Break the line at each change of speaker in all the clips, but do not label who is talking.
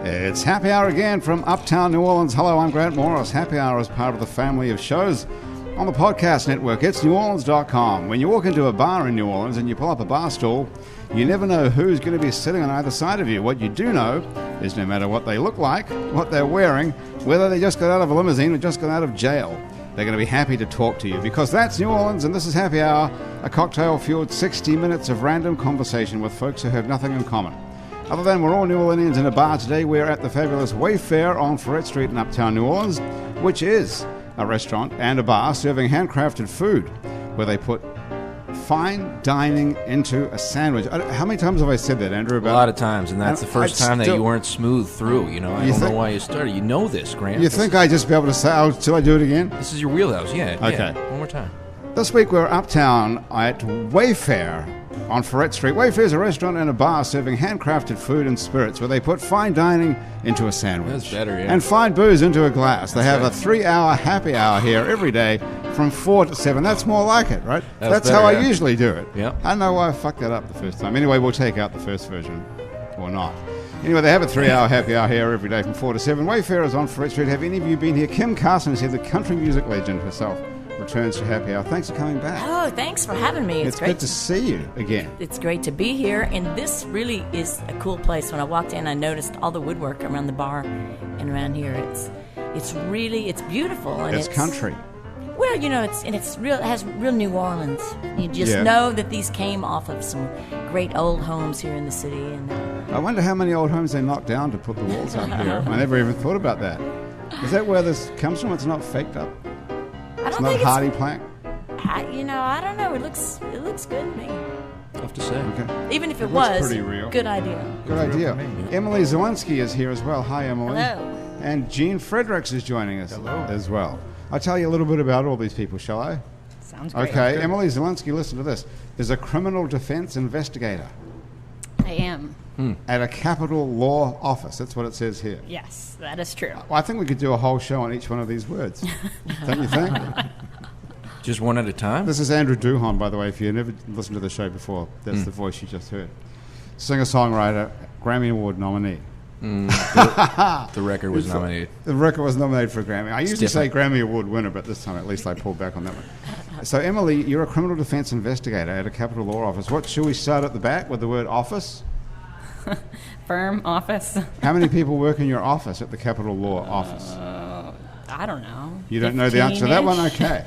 It's Happy Hour again from Uptown New Orleans. Hello, I'm Grant Morris. Happy Hour is part of the family of shows on the podcast network. It's neworleans.com. When you walk into a bar in New Orleans and you pull up a bar stool, you never know who's going to be sitting on either side of you. What you do know is no matter what they look like, what they're wearing, whether they just got out of a limousine or just got out of jail, they're going to be happy to talk to you because that's New Orleans and this is Happy Hour, a cocktail-fueled 60 minutes of random conversation with folks who have nothing in common. Other than we're all New Orleanians in a bar today, we're at the fabulous Wayfair on Fredericks Street in Uptown New Orleans, which is a restaurant and a bar serving handcrafted food where they put fine dining into a sandwich. How many times have I said that, Andrew?
A lot of times, and that's the first time that you weren't smooth through. I don't know why you started. You know this, Grant.
You think I'd just be able to say, oh, till I do it again?
This is your wheelhouse, yeah.
Okay.
Yeah. One more time.
This week we're uptown at Wayfair on Fredericks Street. Wayfair is a restaurant and a bar serving handcrafted food and spirits where they put fine dining into a sandwich.
That's better, yeah.
And fine booze into a glass. They have a 3-hour happy hour here every day from 4 to 7. That's more like it, right? That's better, how I usually do it.
Yeah.
I don't know why I fucked that up the first time. Anyway, we'll take out the first version or not. Anyway, they have a 3-hour happy hour here every day from 4 to 7. Wayfair is on Fredericks Street. Have any of you been here? Kim Carson is here, the country music legend herself. Returns to Happy Hour. Thanks for coming back.
Oh, thanks for having me.
It's good to see you again.
It's great to be here, and this really is a cool place. When I walked in, I noticed all the woodwork around the bar and around here. It's beautiful, and
it's country.
Well, it's real. It has real New Orleans. You just know that these came off of some great old homes here in the city. And
I wonder how many old homes they knocked down to put the walls up here. I never even thought about that. Is that where this comes from? It's not faked up. It's not hardy plank.
I don't know. It looks good to me.
Tough to say.
Okay.
Even if it was,
pretty real.
Good idea.
Good idea. Emily Zielinski is here as well. Hi, Emily.
Hello.
And Jean Fredericks is joining us as well. I'll tell you a little bit about all these people, shall I?
Sounds great.
Okay. Emily Zielinski, listen to this. Is a criminal defense investigator.
I am.
At a capital law office. That's what it says here.
Yes, that is true.
Well, I think we could do a whole show on each one of these words. Don't you think?
Just one at a time?
This is Andrew Duhon, by the way, if you never listened to the show before. That's the voice you just heard. Singer-songwriter, Grammy Award nominee.
The record was nominated.
The record was nominated for a Grammy. I usually say Grammy Award winner, but this time at least I pulled back on that one. So, Emily, you're a criminal defense investigator at a capital law office. Should we start at the back with the word office?
Firm, office.
How many people work in your office at the capital law office?
I don't know.
You don't know the answer to that one? Okay.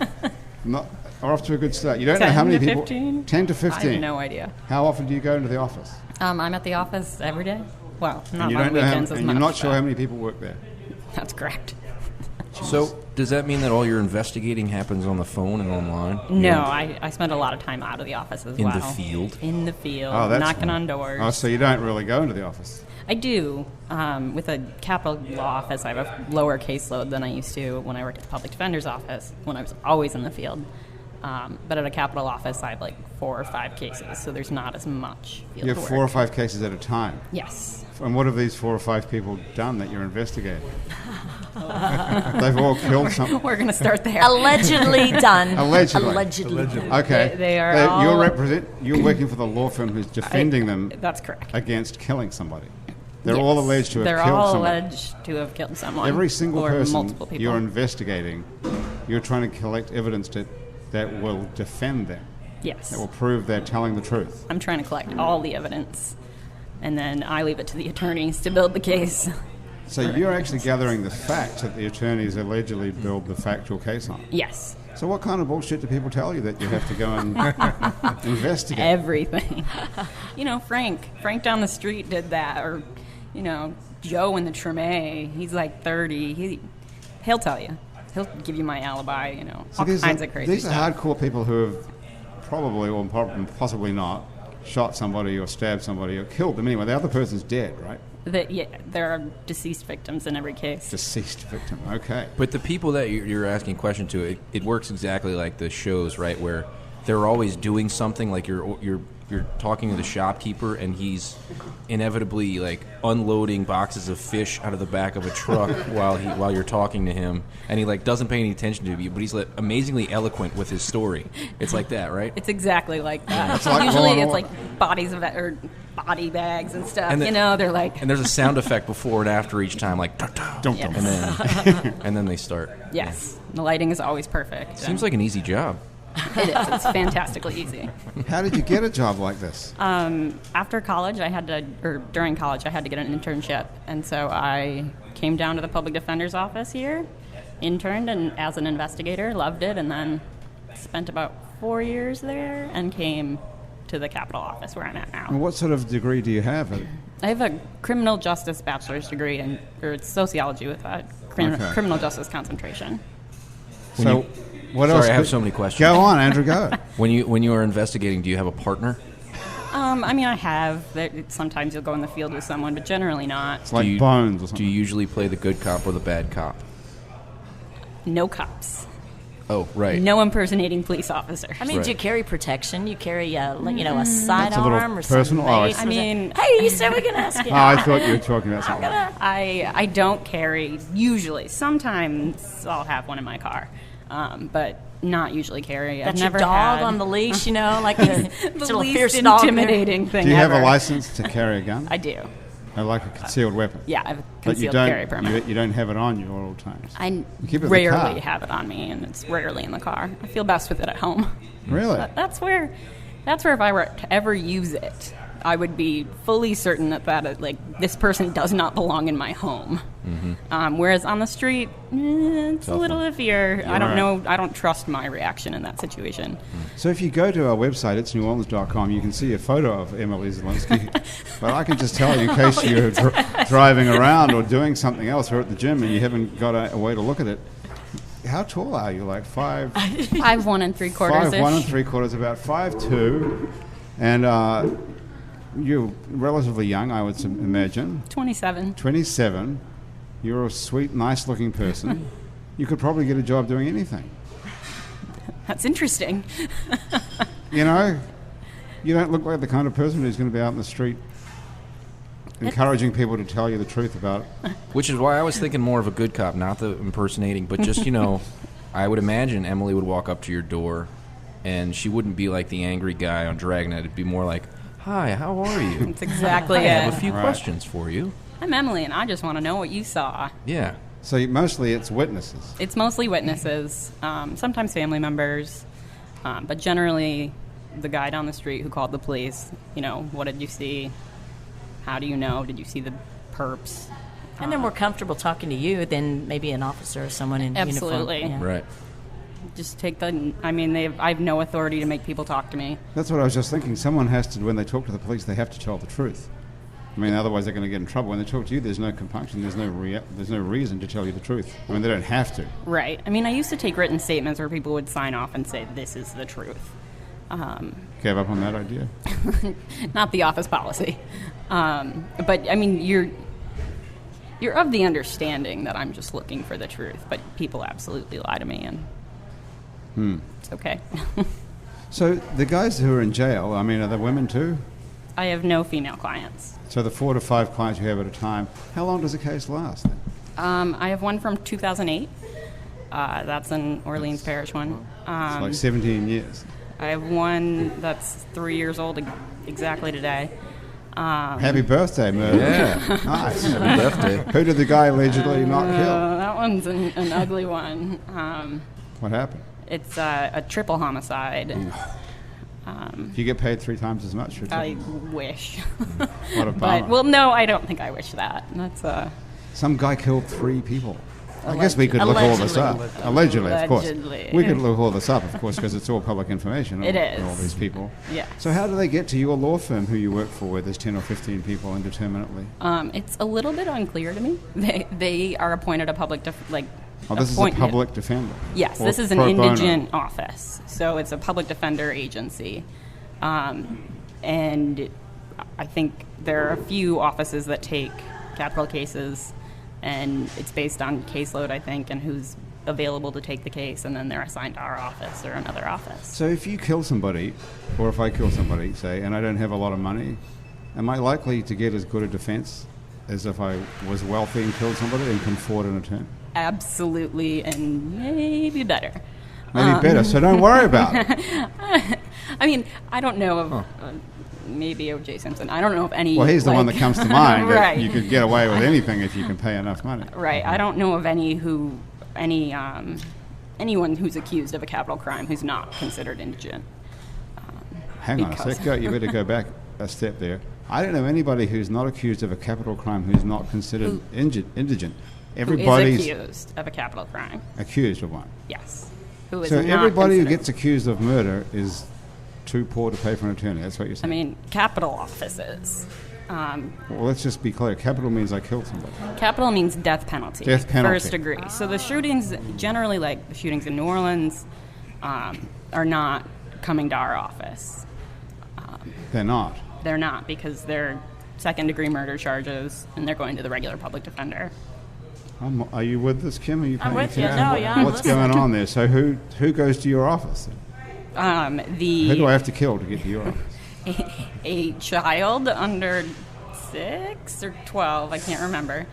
We're off to a good start. You don't know how many people?
15?
10 to 15.
I have no idea.
How often do you go into the office?
I'm at the office every day. Well, not
and
on weekends as much.
And you're not sure how many people work there?
That's correct.
So, does that mean that all your investigating happens on the phone and online?
No, I spend a lot of time out of the office as well.
In the field?
In the field,
that's
knocking on doors.
Oh, so you don't really go into the office?
I do. With a capital law office, I have a lower caseload than I used to when I worked at the public defender's office, when I was always in the field. But at a capital office, I have like 4 or 5 cases, so there's not as much field
You have 4 or 5 cases at a time?
Yes.
And what have these 4 or 5 people done that you're investigating? They've all killed something.
We're going to start there.
Allegedly done.
Allegedly. Okay.
They are all...
You're working for the law firm who's defending them.
That's correct.
Against killing somebody. They're all alleged to have killed someone.
They're all alleged to have killed someone.
Every single
or
person
multiple people.
you're investigating, you're trying to collect evidence that will defend them.
Yes.
That will prove they're telling the truth.
I'm trying to collect all the evidence, and then I leave it to the attorneys to build the case.
So you're actually gathering the facts that the attorneys allegedly build the factual case on?
Yes.
So what kind of bullshit do people tell you that you have to go and investigate?
Everything. Frank down the street did that, or, Joe in the Treme, he's like 30. He'll tell you. He'll give you my alibi, all kinds of crazy
stuff. These are hardcore people who have probably, or possibly not, shot somebody or stabbed somebody or killed them. Anyway, the other person's dead, right?
There are deceased victims in every case.
Deceased victim, okay.
But the people that you're asking a question to, it works exactly like the shows, right, where they're always doing something, like you're you're talking to the shopkeeper, and he's inevitably like unloading boxes of fish out of the back of a truck while you're talking to him, and he like doesn't pay any attention to you, but he's like amazingly eloquent with his story. It's like that, right?
It's exactly like that.
It's like
Usually it's like body bags and stuff.
And
they're like.
And there's a sound effect before and after each time, like
Don't.
and then and then they start.
Yes, the lighting is always perfect.
Seems like an easy job.
It is. It's fantastically easy.
How did you get a job like this?
After college, during college, I had to get an internship, and so I came down to the public defender's office here, interned and as an investigator, loved it, and then spent about 4 years there, and came to the Capitol office where I'm at now.
And what sort of degree do you have?
I have a criminal justice bachelor's degree, or it's sociology with a criminal justice concentration.
So, what else?
Sorry, I have so many questions.
Go on, Andrew, go.
When you are investigating, do you have a partner?
I have. Sometimes you'll go in the field with someone, but generally not.
It's like Bones or something.
Do you usually play the good cop or the bad cop?
No cops.
Oh, right.
No impersonating police officers.
I mean, do you carry protection? You carry, a sidearm or
personal.
something? Hey, you said we're going to ask you.
Oh, I thought you were talking about something.
I don't carry, usually. Sometimes I'll have one in my car, but not usually carry.
That's
I've never
your dog
had
on the leash, like a
the
little
least
fierce dog.
intimidating thing
Do you have
ever.
a license to carry a gun?
I do.
Like a concealed weapon?
Yeah, I have a
But you
concealed carry permit.
you don't have it on you at all times?
I
You keep it in the
rarely
car.
have it on me, and it's rarely in the car. I feel best with it at home.
Really?
But that's where if I were to ever use it, I would be fully certain that this person does not belong in my home. Mm-hmm. Whereas on the street, it's a little iffier.
You're
I don't
right.
know. I don't trust my reaction in that situation.
So if you go to our website, it's neworleans.com, you can see a photo of Emily Zielinski. But I can just tell you, in case you're driving around or doing something else or at the gym and you haven't got a way to look at it, how tall are you? Like 5'1"
5'1" 3/4".
5'1" 3/4", about 5'2", and you're relatively young, I would imagine.
27.
27. You're a sweet, nice-looking person. You could probably get a job doing anything.
That's interesting.
You don't look like the kind of person who's going to be out in the street encouraging people to tell you the truth about it.
Which is why I was thinking more of a good cop, not the impersonating, but just, I would imagine Emily would walk up to your door and she wouldn't be like the angry guy on Dragnet. It'd be more like, "Hi, how are you?
That's exactly
I
it.
have a few
Right.
questions for you."
I'm Emily, and I just want to know what you saw.
Yeah.
So mostly it's witnesses.
It's mostly witnesses, sometimes family members, but generally the guy down the street who called the police. What did you see? How do you know? Did you see the perps?
And they're more comfortable talking to you than maybe an officer or someone in
Absolutely.
uniform. Yeah.
Right.
Just take I have no authority to make people talk to me.
That's what I was just thinking. Someone has to, when they talk to the police, they have to tell the truth. I mean, otherwise they're going to get in trouble. When they talk to you, there's no compunction. There's no reason to tell you the truth. I mean, they don't have to.
Right. I used to take written statements where people would sign off and say, "This is the truth."
Gave up on that idea.
Not the office policy. But you're of the understanding that I'm just looking for the truth, but people absolutely lie to me, and it's okay.
So the guys who are in jail, are they women too?
I have no female clients.
So the 4 to 5 clients you have at a time, how long does a case last then?
I have one from 2008. That's an Orleans Parish one.
It's like 17 years.
I have one that's 3 years old exactly today.
Happy birthday, Merv.
Yeah.
Nice.
Happy birthday.
Who did the guy allegedly not kill?
That one's an ugly one.
What happened?
It's a triple homicide.
Do you get paid 3 times as much? For
I wish.
What a bummer.
But, no, I don't think I wish that. That's
Some guy killed 3 people. I guess we could look all this up. Allegedly, of course.
Allegedly.
We could look all this up, of course, because it's all public information.
It is.
All these people.
Yeah.
So how do they get to your law firm who you work for where there's 10 or 15 people indeterminately?
It's a little bit unclear to me. They are appointed a public
This is a public defender?
Yes,
Or
this is an
pro bono?
indigent office. So it's a public defender agency. And I think there are a few offices that take capital cases, and it's based on caseload, I think, and who's available to take the case, and then they're assigned to our office or another office.
So if you kill somebody, or if I kill somebody, say, and I don't have a lot of money, am I likely to get as good a defense as if I was wealthy and killed somebody and can afford an attorney?
Absolutely, and maybe better.
Maybe better, so don't worry about it.
I mean, I don't know of maybe O.J. Simpson. I don't know of any.
Well, he's the one that comes to mind. That
Right.
you could get away with anything if you can pay enough money.
Right. I don't know of anyone who's accused of a capital crime who's not considered indigent.
Hang on a
because-
sec. You better go back a step there. I don't know anybody who's not accused of a capital crime who's not considered indigent. Everybody's
Who is accused of a capital crime.
accused of one.
Yes. Who is
So
not
everybody who
considered-
gets accused of murder is too poor to pay for an attorney. That's what you're
I
saying.
mean, capital offices.
Well, let's just be clear. Capital means I killed somebody.
Capital means death penalty.
Death penalty.
First degree. So the shootings, generally like the shootings in New Orleans, are not coming to our office.
They're not.
They're not, because they're second degree murder charges and they're going to the regular public defender.
Are you with this, Kim? Are you
I'm
paying
with you.
attention?
No, yeah, I'm
What's
listening.
going on there? So who goes to your office? Who do I have to kill to get to your office?
A child under 6 or 12, I can't remember,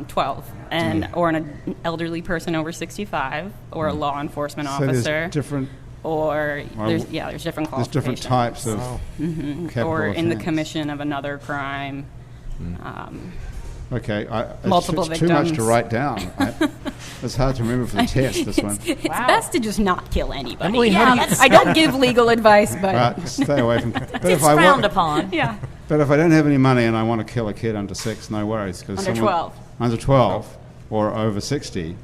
12, and or an elderly person over 65, or a law enforcement
So
officer,
there's different.
or
Well,
there's different
There's different
qualifications.
types of capital
or in the
offense.
commission of another crime.
Okay,
Multiple
it's too much to
victims.
write down. It's hard to remember for the test. This one.
It's best to just not kill anybody.
Emily,
how do you-
I don't give legal advice, but
Right, stay away from. But
It's
if I
frowned
wa-
upon.
yeah.
But if I don't have any money and I want to kill a kid under 6, no worries. Cause
Under 12.
Under 12 or over 60,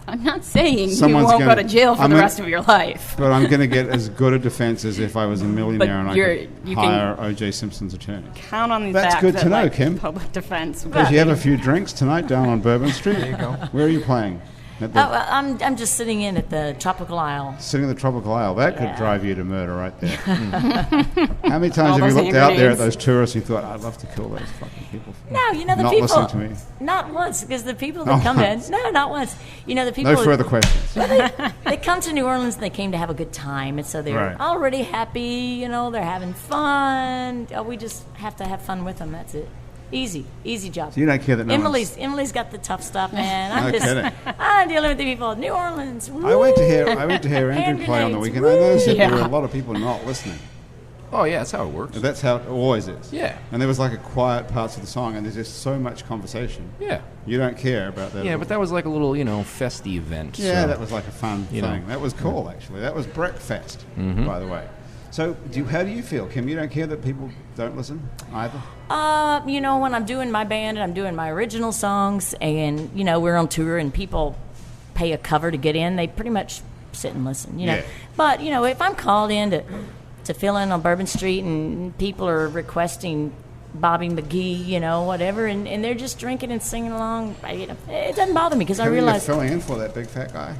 I'm not saying
Someone's
you won't
gonna-
go to jail for
I'm
the
gonna-
rest of your life.
but I'm going to get as good a defense as if I was a millionaire and I
you
could
can-
hire O.J. Simpson's attorney.
Count on the
That's
fact
good
that
to know,
like,
Kim.
public defense.
Did you have a few drinks tonight down on Bourbon Street? There you go. Where are you playing? At the,
I'm just sitting in at the Tropical Isle.
sitting in the Tropical Isle. That could
Yeah.
drive you to murder right there. How many times
All
have you
those
looked
hand
out there at
grenades.
those tourists and thought, I'd love to kill those fucking people?
No, you know the
Not
people.
listening to me.
Not once, because the people
Oh,
that come in.
once.
No, not once. You know the people.
No further questions.
They come to New Orleans and they came to have a good time, and so they're
Right.
already happy. You know, they're having fun. Oh, we just have to have fun with them. That's it. Easy job.
So you don't care that no
Emily's got the tough stuff, man.
No kidding.
I'm dealing with the people of New Orleans.
I went to hear
Hand
Andrew play on the
grenades.
weekend. I noticed that there were
Yeah.
a lot of people not listening.
Oh yeah, that's how it works.
That's how it always is.
Yeah.
And there was like a quiet parts of the song, and there's just so much conversation.
Yeah.
You don't care about that.
Yeah,
at all.
but that was like a little, festy event.
Yeah,
so.
that was like a fun
You
thing.
know.
That was cool, actually. That was breakfast, by the way. So, how do you feel, Kim? You don't care that people don't listen either?
You know, when I'm doing my band and I'm doing my original songs, and you know we're on tour and people pay a cover to get in, they pretty much sit and listen. You know,
Yeah.
but you know if I'm called in to fill in on Bourbon Street and people are requesting Bobby McGee, you know, whatever, and they're just drinking and singing along, it doesn't bother me because I
Who are you
realize.
filling in for that big fat guy?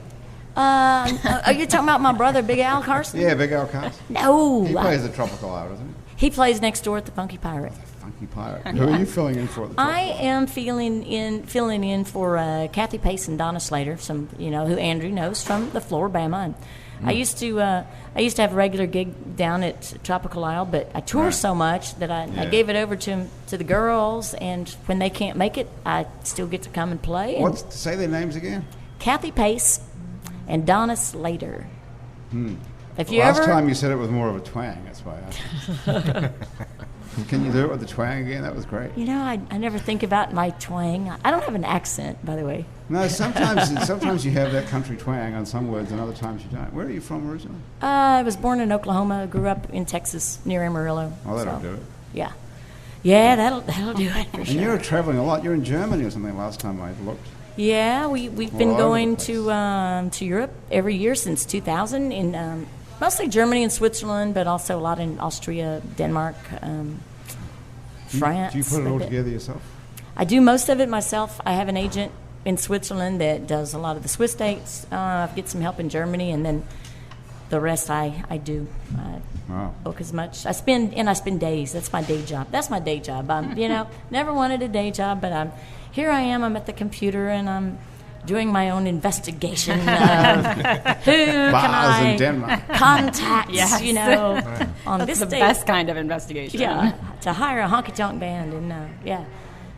Are you talking about my brother, Big Al Carson?
Yeah, Big Al Carson.
No,
He plays the Tropical Isle, doesn't he?
he plays next door at the Funky Pirate.
Funky pirate. Who are you filling in for at the
I
Tropical
am filling in for Kathy Pace and Donna Slater, some who Andrew knows from the Floribama. And I used to have a regular gig down at Tropical Isle, but I tour
Right.
so much that I
Yeah.
gave it over to the girls, and when they can't make it, I still get to come and play. And
Say their names again?
Kathy Pace and Donna Slater. If you
Last
ever
time you said it with more of a twang, that's why I Can you do it with the twang again? That was great.
you know, I never think about my twang. I don't have an accent, by the way.
No, sometimes you have that country twang on some words, and other times you don't. Where are you from originally?
I was born in Oklahoma, grew up in Texas near Amarillo.
Oh, that'll
so,
do it.
Yeah. Yeah, that'll do it for
And
sure.
you're traveling a lot. You're in Germany or something last time I looked.
Yeah, we've been
All over
going
the
to Europe every year since 2000 in mostly Germany and Switzerland, but also a lot in Austria, Denmark, France.
Do you put it
a
all
bit.
together yourself?
I do most of it myself. I have an agent in Switzerland that does a lot of the Swiss dates. I get some help in Germany, and then the rest I do. I
Wow.
book as much. I spend days. That's my day job. That's my day job. Never wanted a day job, but here I am. I'm at the computer, and I'm doing my own investigation of who can
Bars in
I
Denmark.
contact,
Yes.
on
That's
this
the
date.
best kind of investigation.
Yeah, to hire a honky-tonk band, and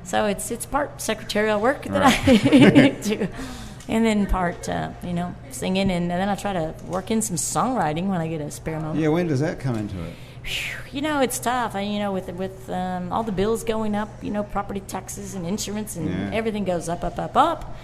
so it's part secretarial work that I do, and then part singing, and then I try to work in some songwriting when I get a spare moment.
Yeah, when does that come into it?
It's tough. With all the bills going up, property taxes and insurance and everything goes up, up, up, up.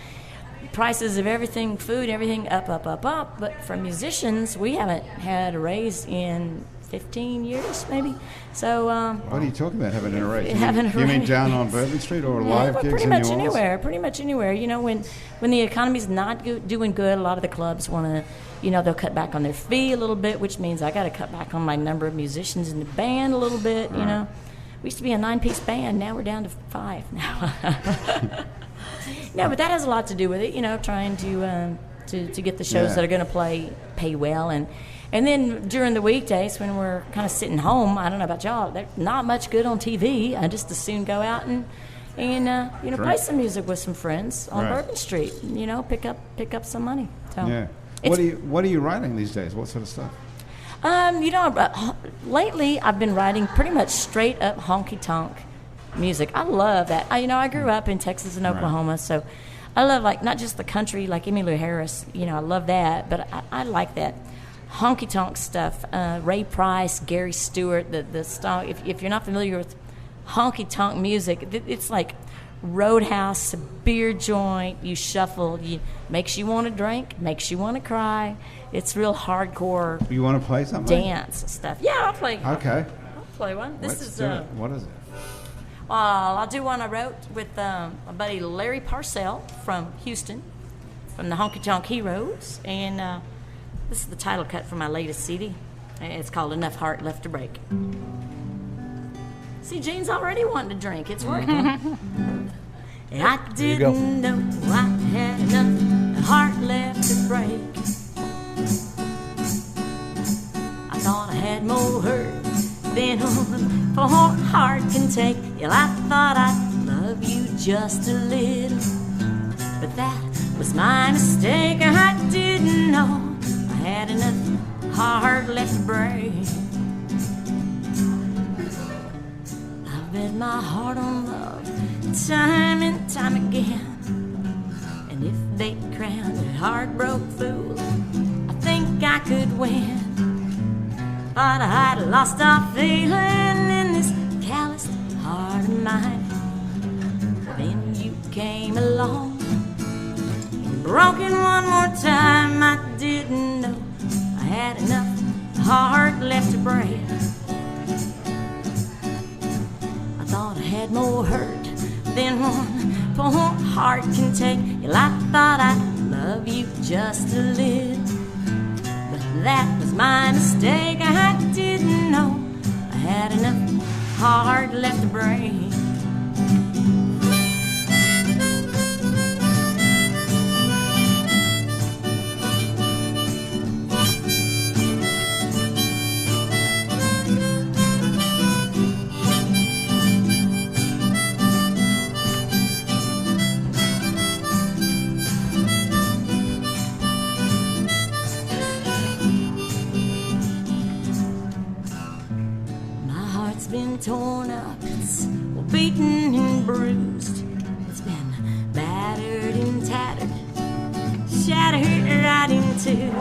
Prices of everything, food, everything up, up, up, up. But for musicians, we haven't had a raise in 15 years, maybe. So
What are you talking about, having a raise?
Having a
You mean
raise.
down on Bourbon Street or live
but
gigs
pretty
in
much
New Orleans?
anywhere. Pretty much anywhere. When the economy's not doing good, a lot of the clubs want to, they'll cut back on their fee a little bit, which means I got to cut back on my number of musicians in the band a little bit.
Right.
We used to be a 9-piece band. Now we're down to 5 now. No, but that has a lot to do with it. Trying to get the shows that are going to pay well, and then during the weekdays when we're kind of sitting home, I don't know about y'all, there's not much good on TV. I just as soon go out and play some music with some friends on Bourbon Street. Pick up some money. So
Yeah. What are you writing these days? What sort of stuff?
Lately I've been writing pretty much straight up honky tonk music. I love that. I grew up in Texas and Oklahoma, so I love not just the country like Emmylou Harris. I love that, but I like that honky tonk stuff. Ray Price, Gary Stewart, the style. If you're not familiar with honky tonk music, it's like Roadhouse, a beer joint. You shuffle. Makes you want to drink, makes you want to cry. It's real hardcore.
You want to play something?
Dance stuff. Yeah, I'll play.
Okay.
I'll play one.
Let's do it. What is it?
I'll do one I wrote with my buddy Larry Parcell from Houston, from the Honky Tonk Heroes, and this is the title cut from my latest CD. It's called Enough Heart Left to Break. See, Jane's already wanting to drink. It's working. And I didn't know I had enough heart left to break. I thought I had more hurt than a heart can take. Yeah, I thought I'd love you just a little, but that was my mistake. I didn't know I had enough heart left to break. I've bet my heart on love time and time again, and if they crowned a heartbroken fool, I think I could win. But I had lost all feeling in this calloused heart of mine. Then you came along and broke it one more time. I didn't know I had enough heart left to break. I thought I had more hurt than one poor heart can take. Well, I thought I'd love you just a little, but that was my mistake. I didn't know I had enough heart left to break. Been torn up, it's beaten and bruised, it's been battered and tattered, shattered right in two.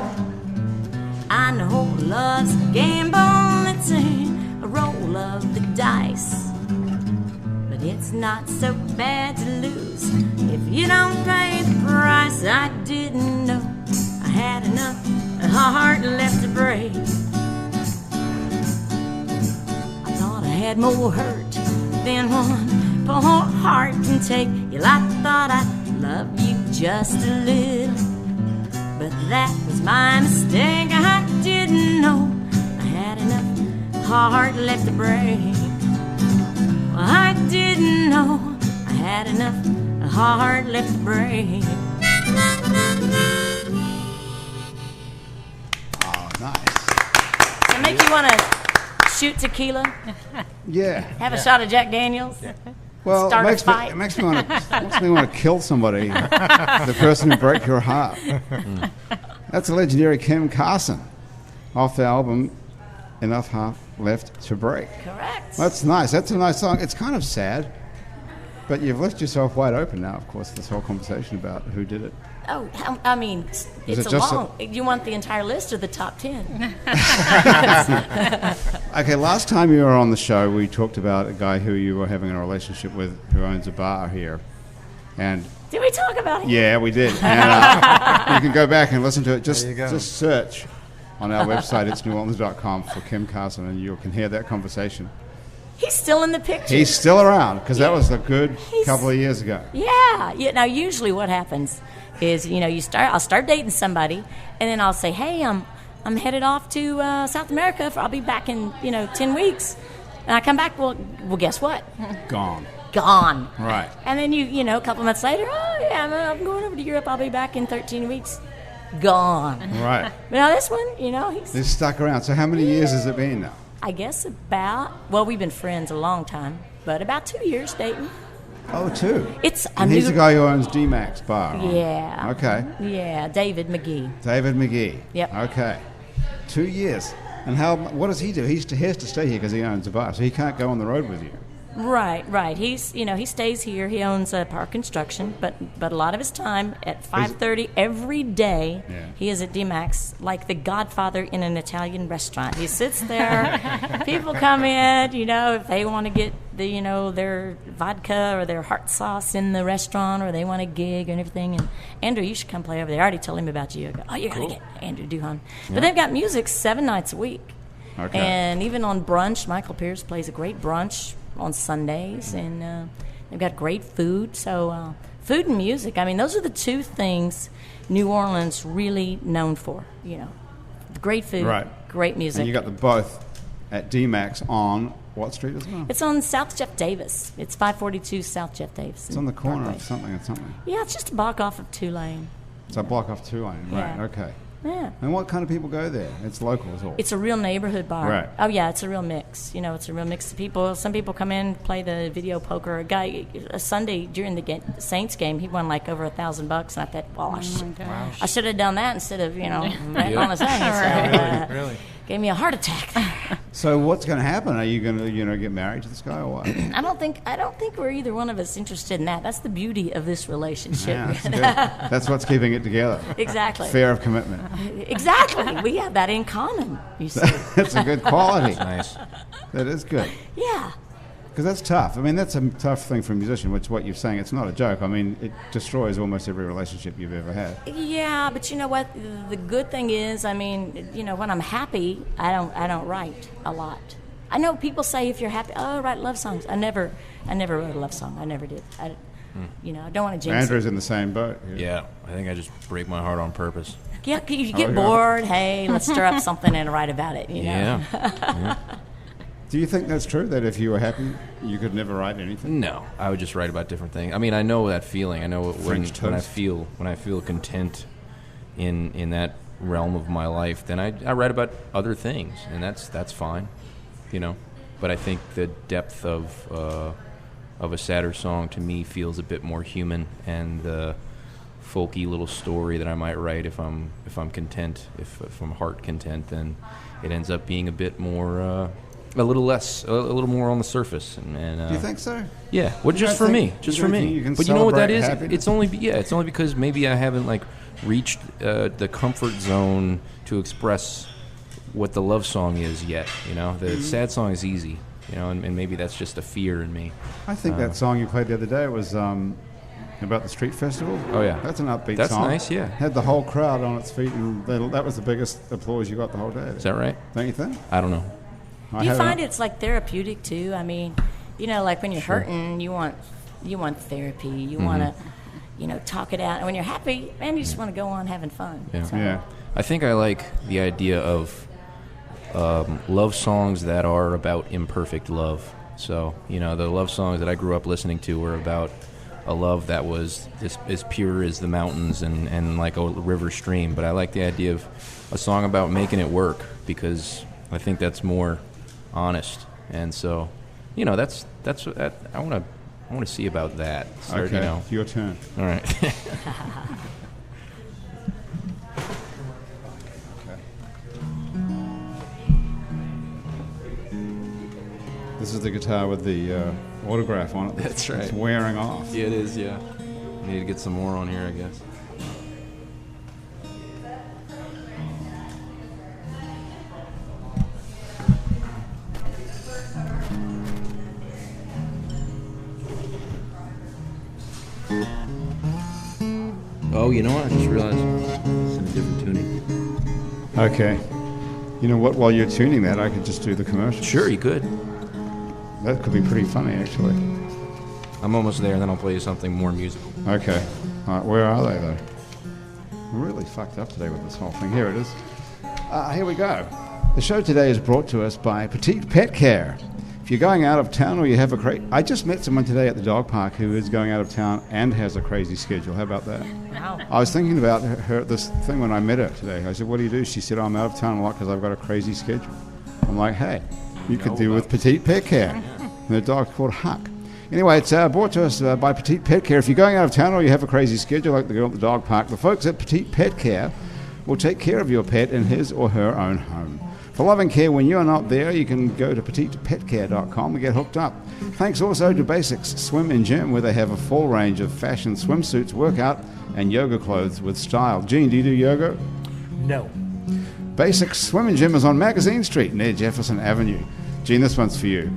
I know love's a gamble, it's a roll of the dice, but it's not so bad to lose if you don't pay the price. I didn't know I had enough heart left to break. Had more hurt than one poor heart can take. Yeah, I thought I'd love you just a little, but that was my mistake. I didn't know I had enough heart left to break. Well, I didn't know I had enough heart left to break.
Oh, nice.
Does it make you want to shoot tequila?
Yeah.
Have a shot of Jack Daniels?
Well,
start
it
a fight.
makes me want to kill somebody, the person who broke your heart. That's the legendary Kim Carson off the album Enough Heart Left to Break.
Correct.
That's nice. That's a nice song. It's kind of sad, but you've left yourself wide open now, of course, this whole conversation about who did it.
Oh, I mean, it's a long. You want the entire list or the top 10?
Okay, last time you were on the show, we talked about a guy who you were having a relationship with who owns a bar here. And
Did we talk about him?
yeah, we did. And you can go back and listen to it. Just search on our website, it's neworleans.com, for Kim Carson, and you can hear that conversation.
He's still in the picture.
He's still around, because that was a good couple of years ago.
Yeah. Now, usually what happens is, I'll start dating somebody, and then I'll say, hey, I'm headed off to South America. I'll be back in, 10 weeks. And I come back, well, guess what?
Gone.
Right.
Right.
And then a couple months later, oh, yeah, I'm going over to Europe. I'll be back in 13 weeks. Gone.
Right.
But now this one,
He's stuck around. So how many years has it been now?
I guess we've been friends a long time, but about 2 years dating.
Oh, 2.
And
he's the guy who owns D-Max Bar. Right?
Yeah.
Okay.
Yeah, David McGee.
Yep. Okay. 2 years. And what does he do? He has to stay here because he owns a bar, so he can't go on the road with you.
Right. He's he stays here. He owns Park Construction, but a lot of his time at 5:30 every day, he is at D-Max like the Godfather in an Italian restaurant. He sits there. People come in, if they want to get their vodka or their hot sauce in the restaurant, or they want a gig and everything. And Andrew, you should come play over there. I already told him about you. I go, oh, you gotta get Andrew Duhan. But they've got music 7 nights a week.
Okay.
And even on brunch, Michael Pierce plays a great brunch on Sundays, and they've got great food. So food and music, those are the two things New Orleans really known for. Great food, great music.
And you got them both at D-Max on what street as well?
It's on South Jeff Davis. It's 542 South Jeff Davis.
It's on the corner
Broadway.
of something.
Yeah, it's just a block off of Tulane.
It's a block off Tulane, right?
Yeah.
Okay.
Yeah.
And what kind of people go there? It's local as well.
It's a real neighborhood bar.
Right.
Oh, yeah, it's a real mix. It's a real mix of people. Some people come in, play the video poker. A Sunday during the Saints game, he won like over $1,000, and I thought, well, I should have done that instead of, betting on the Saints. So,
Really?
Gave me a heart attack there.
So what's going to happen? Are you going to get married to this guy or what?
I don't think we're either one of us interested in that. That's the beauty of this relationship.
Yeah, that's good. That's what's keeping it together.
Exactly.
Fear of commitment.
Exactly. We have that in common, you see.
That's a good quality.
Nice.
That is good.
Yeah.
Because that's tough. That's a tough thing for a musician, which what you're saying, it's not a joke. It destroys almost every relationship you've ever had.
Yeah, but you know what? The good thing is, when I'm happy, I don't write a lot. I know people say if you're happy, write love songs. I never wrote a love song. I never did. I don't want to jinx
Andrew's
it.
in the same boat.
Yeah, I think I just break my heart on purpose.
Yeah, you get bored. Hey, let's stir up something and write about it.
Yeah.
Do you think that's true, that if you were happy, you could never write anything?
No, I would just write about different things. I know that feeling. I know when I feel content in that realm of my life, then I write about other things, and that's fine, But I think the depth of a sadder song to me feels a bit more human, and the folky little story that I might write if I'm content, if I'm heart content, then it ends up being a bit more. A little more on the surface, and
do you think so?
Yeah, well, just for me. But you know what that is?
Happiness?
It's only because maybe I haven't reached the comfort zone to express what the love song is yet. The sad song is easy. And maybe that's just a fear in me.
I think that song you played the other day was about the street festival.
Oh yeah,
that's an upbeat song.
That's nice. Yeah,
had the whole crowd on its feet, and that was the biggest applause you got the whole day.
Is that right?
Don't you think?
I don't know.
Do you find it's therapeutic too? Like when you're hurting, you want therapy. You want to, talk it out. And when you're happy, man, you just want to go on having fun.
Yeah.
So.
Yeah.
I think I like the idea of love songs that are about imperfect love. So, the love songs that I grew up listening to were about a love that was as pure as the mountains and like a river stream. But I like the idea of a song about making it work, because I think that's more honest. And so, that's what I want I want to see about that. Start,
Okay,
you know.
your turn.
All right.
This is the guitar with the autograph on it.
That's right.
It's wearing off.
Yeah, it is, yeah. Need to get some more on here, I guess. Oh, you know what? I just realized it's in a different tuning.
Okay. You know what? While you're tuning that, I could just do the commercial.
Sure, you could.
That could be pretty funny, actually.
I'm almost there, and then I'll play you something more musical.
Okay. All right, where are they, though? I'm really fucked up today with this whole thing. Here it is. Here we go. The show today is brought to us by Petite Pet Care. If you're going out of town or you have I just met someone today at the dog park who is going out of town and has a crazy schedule. How about that?
Wow.
I was thinking about this thing when I met her today. I said, what do you do? She said, I'm out of town a lot because I've got a crazy schedule. I'm like, hey, you could deal with Petite Pet Care. And the dog's called Huck. Anyway, it's brought to us by Petite Pet Care. If you're going out of town or you have a crazy schedule like the girl at the dog park, the folks at Petite Pet Care will take care of your pet in his or her own home. For loving care when you're not there, you can go to petitepetcare.com and get hooked up. Thanks also to Basics Swim and Gym, where they have a full range of fashion swimsuits, workout, and yoga clothes with style. Gene, do you do yoga?
No.
Basics Swim and Gym is on Magazine Street near Jefferson Avenue. Gene, this one's for you.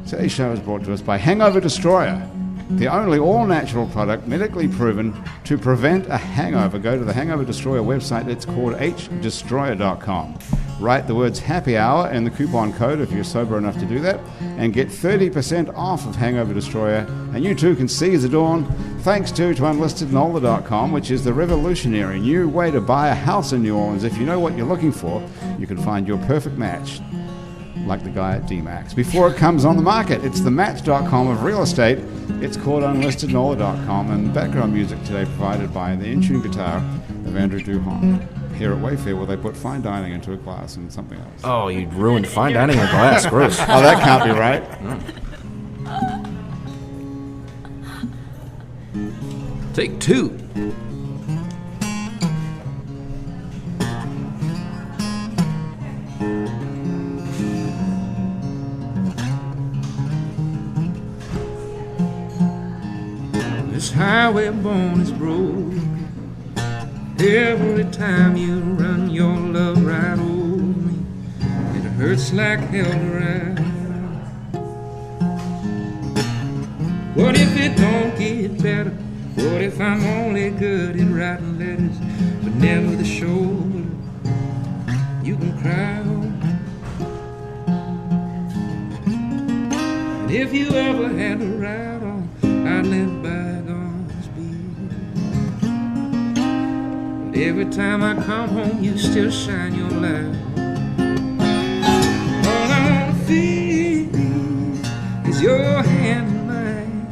Today's show is brought to us by Hangover Destroyer, the only all-natural product medically proven to prevent a hangover. Go to the Hangover Destroyer website. It's called hdestroyer.com. Write the words happy hour in the coupon code if you're sober enough to do that, and get 30% off of Hangover Destroyer. And you too can seize the dawn thanks to unlistednola.com, which is the revolutionary new way to buy a house in New Orleans. If you know what you're looking for, you can find your perfect match, like the guy at D-Max, before it comes on the market. It's the match.com of real estate. It's called unlistednola.com, and background music today provided by the in-tune guitar of Andrew Duhon. Here at Wayfair, where they put fine dining into a glass and something else.
Oh, you ruined fine dining in glass. Gross.
Oh, that can't be right.
Take two. This highway bone is broke. Every time you run your love right over me, it hurts like hell to ride. What if it don't get better? What if I'm only good at writing letters, but never the shoulder you can cry on? And if you ever had to ride on, I'd let bygones be. But every time I come home, you still shine your light. All I wanna feel is your hand in mine,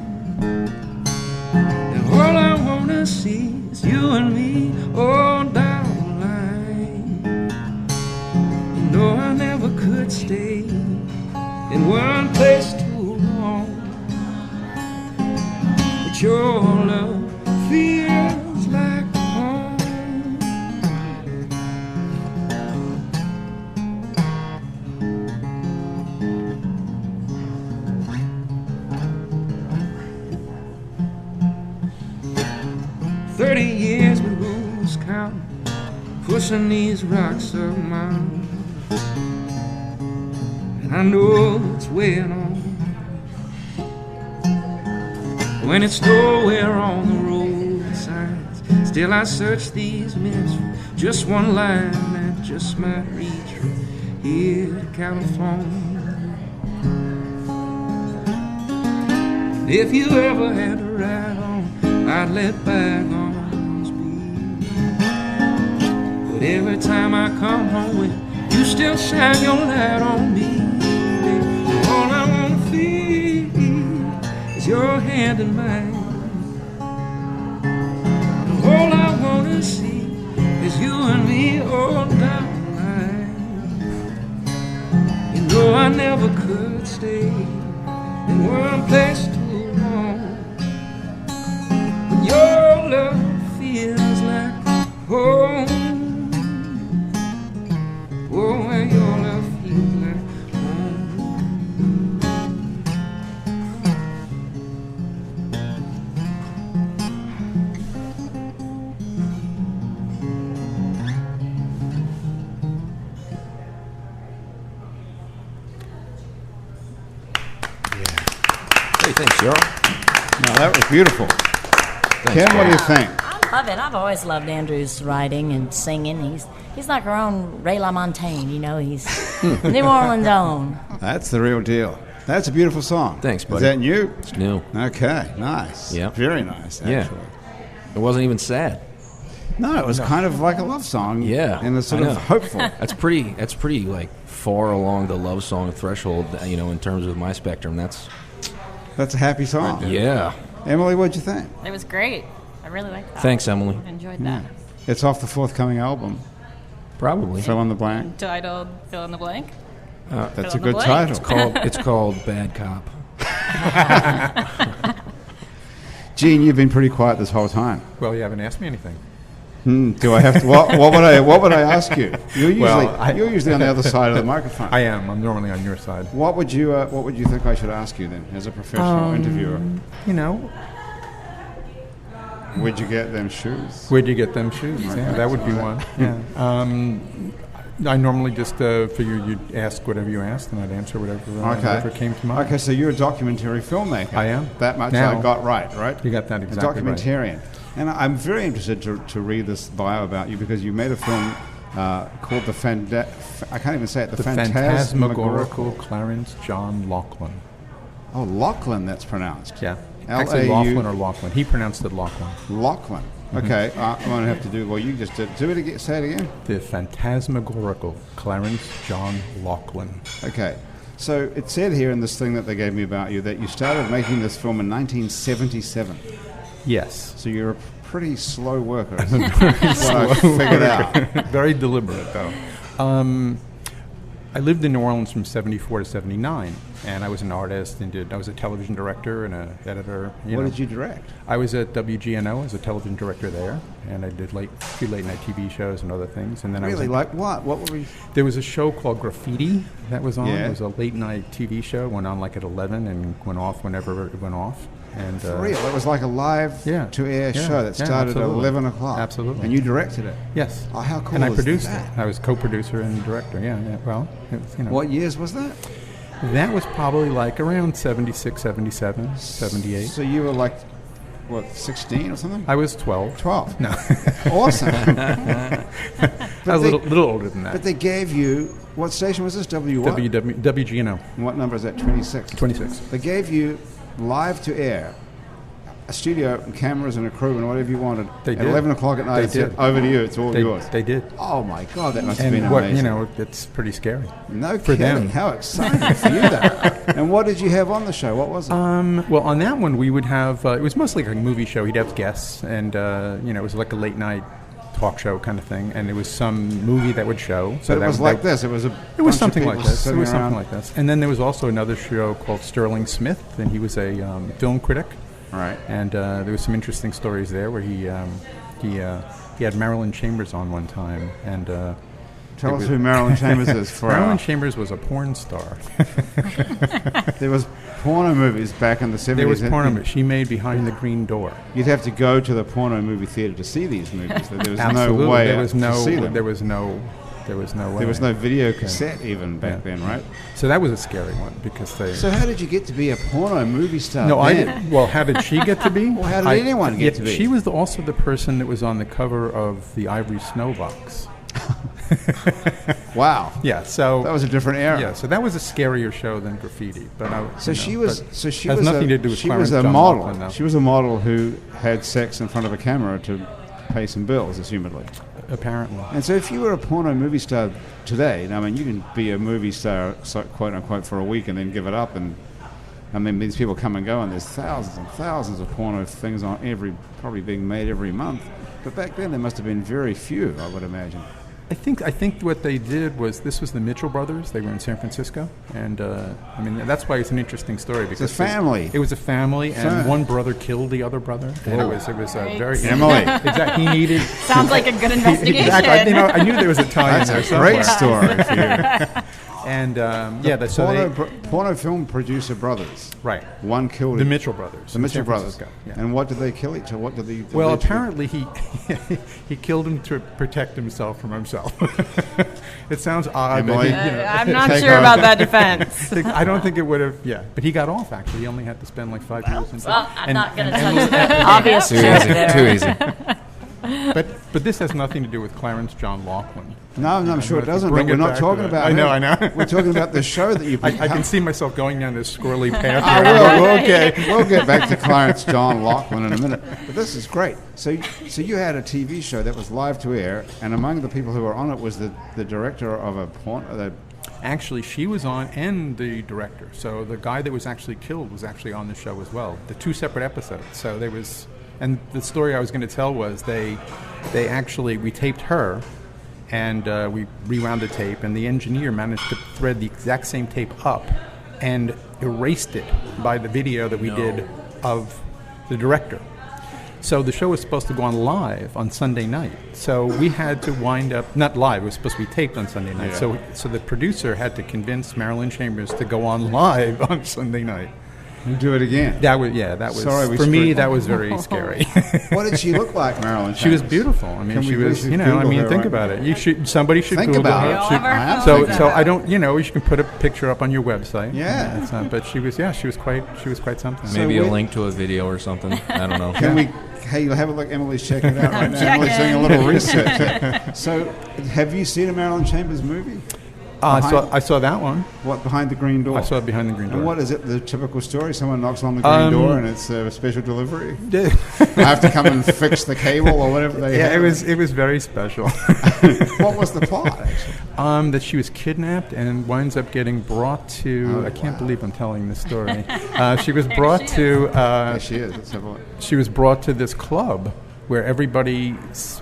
and all I wanna see is you and me all down the line. You know I never could stay in one place too long, but your love feels like home. "30 years with rules counting, pushing these rocks of mine, and I know it's weighing on. When it's nowhere on the road signs, still I search these minutes for just one line that just might reach from here to California. If you ever had to ride on, I'd let bygones be. But every time I come home with you, still shine your light on me. All I wanna feel is your hand in mine, and all I wanna see is you and me all down the line. You know I never could stay in one place too long, Sure.
No, that was beautiful. Kim, what do you think?
I love it. I've always loved Andrew's writing and singing. He's like our own Ray LaMontagne, you know. He's New Orleans' own.
That's the real deal. That's a beautiful song.
Thanks, buddy.
Is that new?
It's new.
Okay, nice.
Yeah.
Very nice, actually.
Yeah. It wasn't even sad.
No, it was kind of like a love song.
Yeah,
And it's sort
I
of
know.
hopeful.
That's pretty like far along the love song threshold, you know, in terms of my spectrum. That's
That's a happy song.
yeah.
Emily, what'd you think?
It was great. I really liked that.
Thanks, Emily.
I enjoyed that.
It's off the forthcoming album,
Probably.
Fill in the Blank.
Titled Fill in the Blank.
That's a
in the
good
blank.
title.
It's called Bad Cop.
Gene, you've been pretty quiet this whole time.
Well, you haven't asked me anything.
Do I have to? What would I ask you?
Well,
you're usually on the other side of the microphone.
I am. I'm normally on your side.
What would you think I should ask you then, as a professional interviewer?
You know,
Where'd you get them shoes?
where'd you get them shoes? Yeah, that would be one. Yeah. I normally just figured you'd ask whatever you asked, and I'd answer whatever came to mind.
Okay, so you're a documentary filmmaker.
I am.
That much
Now.
I got right?
You got that exactly
A documentarian. And I'm very interested to read this bio about you because you made a film called I can't even say it.
The Phantasmagorical Clarence John Laughlin.
Oh, Laughlin, that's pronounced.
Yeah.
L-A-U-
Actually, Laughlin or Laughlin. He pronounced it Laughlin.
Laughlin. Okay, I'm going to have to do. Well, you just did. Do it again. Say it again.
The Phantasmagorical Clarence John Laughlin.
Okay. So it said here in this thing that they gave me about you that you started making this film in 1977.
Yes.
So you're a pretty slow worker. That's what I figured out.
Very deliberate, though. I lived in New Orleans from 74 to 79, and I was an artist and I was a television director and an editor.
What did you direct?
I was at WGNO as a television director there, and I did a few late-night TV shows and other things. And then
Really? Like what? What were we?
There was a show called Graffiti that was on.
Yeah.
It was a late-night TV show, went on like at 11 and went off whenever it went off. And
For real? It was like a live to-air show that started at 11 o'clock.
Absolutely.
And you directed it?
Yes.
Oh, how cool
And I
is
produced
that?
it. I was co-producer and director. Yeah. Well, it was,
What years was that?
That was probably like around 76, 77, 78.
So you were like, what, 16 or something?
I was 12.
12.
No.
Awesome.
I was a little older than that.
But they gave you, what station was this? W what?
WGNO.
And what number is that? 26?
26.
They gave you live to air, a studio and cameras and a crew and whatever you wanted.
They
at
did.
11 o'clock at night.
They
It said,
did.
over to you. It's all yours.
They did.
Oh my God, that must have been
And what,
amazing.
it's pretty scary.
No
for
kidding.
them.
How exciting for you that. And what did you have on the show? What was it?
Well, on that one, we would have, it was mostly like a movie show. He'd have guests, and, it was like a late night talk show kind of thing, and it was some movie that would show.
So it was like this. It was
It was something like this. It was something like this. And then there was also another show called Sterling Smith, and he was a film critic.
Right.
And there was some interesting stories there where he had Marilyn Chambers on one time, and
Tell us who Marilyn Chambers is. For
Marilyn Chambers was a porn star.
There was porno movies back in the 70s.
There was porno. She made Behind the Green Door.
You'd have to go to the porno movie theater to see these movies. There was
Absolutely.
no way
There was
to see them.
There was no way.
There was no video cassette even back then, right?
So that was a scary one because they.
So how did you get to be a porno movie star?
No,
then?
I did. Well, how did she get to be?
Well, how did anyone get to be?
She was also the person that was on the cover of the Ivory Snow box.
Wow.
Yeah, so
that was a different era.
Yeah, so that was a scarier show than Graffiti. But
she was
nothing to do with
she
Clarence
was a
John
model.
Laughlin, though.
She was a model who had sex in front of a camera to pay some bills, assumedly.
Apparently.
And so, if you were a porno movie star today, I mean, you can be a movie star, quote unquote, for a week and then give it up. And I mean, these people come and go, and there's thousands and thousands of porno things on probably being made every month. But back then, there must have been very few, I would imagine.
I think what they did was, this was the Mitchell brothers. They were in San Francisco, and that's why it's an interesting story because
it's a family.
It was a family, and one brother killed the other brother. And it was a very
Emily.
Exactly. He needed.
Sounds like a good investigation.
Exactly. I knew there was a tie in there
That's a great story for you.
And so
porno film producer brothers.
right.
One killed
The
each-
Mitchell brothers.
The Mitchell
San
brothers.
Francisco, yeah.
And what did they kill each other? What did they?
Well,
allegedly-
apparently he killed him to protect himself from himself. It sounds odd. But
Emily?
I'm not
Take
sure
on-
about that defense.
I don't think it would have. Yeah, but he got off. Actually, he only had to spend like 5 years in jail.
Well, I'm
And-
not going to
and-
touch the obvious
Too
joke
easy.
there.
Too easy.
But this has nothing to do with Clarence John Laughlin.
No, I'm sure it doesn't. But
Bring
we're
it
not
back to
talking
that.
about.
I know,
him.
I know.
We're talking about the show that you.
I can see myself going down this squirrely path.
I
here.
will.
Okay.
We'll get back to Clarence John Laughlin in a minute. But this is great. So you had a TV show that was live to air, and among the people who were on it was the director of a porn.
Actually, she was on, and the director. So the guy that was actually killed was actually on the show as well. The 2 separate episodes. So there was, and the story I was going to tell was we taped her, and we rewound the tape, and the engineer managed to thread the exact same tape up, and erased it by the video that we did of the director. So the show was supposed to go on live on Sunday night. So we had to wind up, not live, it was supposed to be taped on Sunday night.
Yeah.
So the producer had to convince Marilyn Chambers to go on live on Sunday night.
You do it again.
That was
Sorry, we
for me,
screwed-
that was very scary.
What did she look like, Marilyn?
She was
Chambers?
beautiful. I mean,
Can
she
we
was,
please
I
Google
mean,
her
think
right
about
now?
it. Somebody should
Think
Google
about
her.
it.
All
She-
of our
I am
phones
thinking
so
are
I don't, you can put a picture up on your website.
Yeah.
But she was quite something.
Maybe a
we-
link to a video or something. I don't know.
Can we? Hey, have a look. Emily's checking it out right now.
checking.
Emily's doing a little research here. So, have you seen a Marilyn Chambers movie?
I saw that one.
What, Behind the Green Door?
I saw it Behind the Green Door.
And what is it? The typical story? Someone knocks on the green door and it's a special delivery. I have to come and fix the cable or whatever they
Yeah,
have.
it was very special.
What was the plot? Actually?
That she was kidnapped and winds up getting brought to.
Oh,
I can't
wow.
believe I'm telling this story. She was brought to.
There she is. Let's have a look.
She was brought to this club where everybody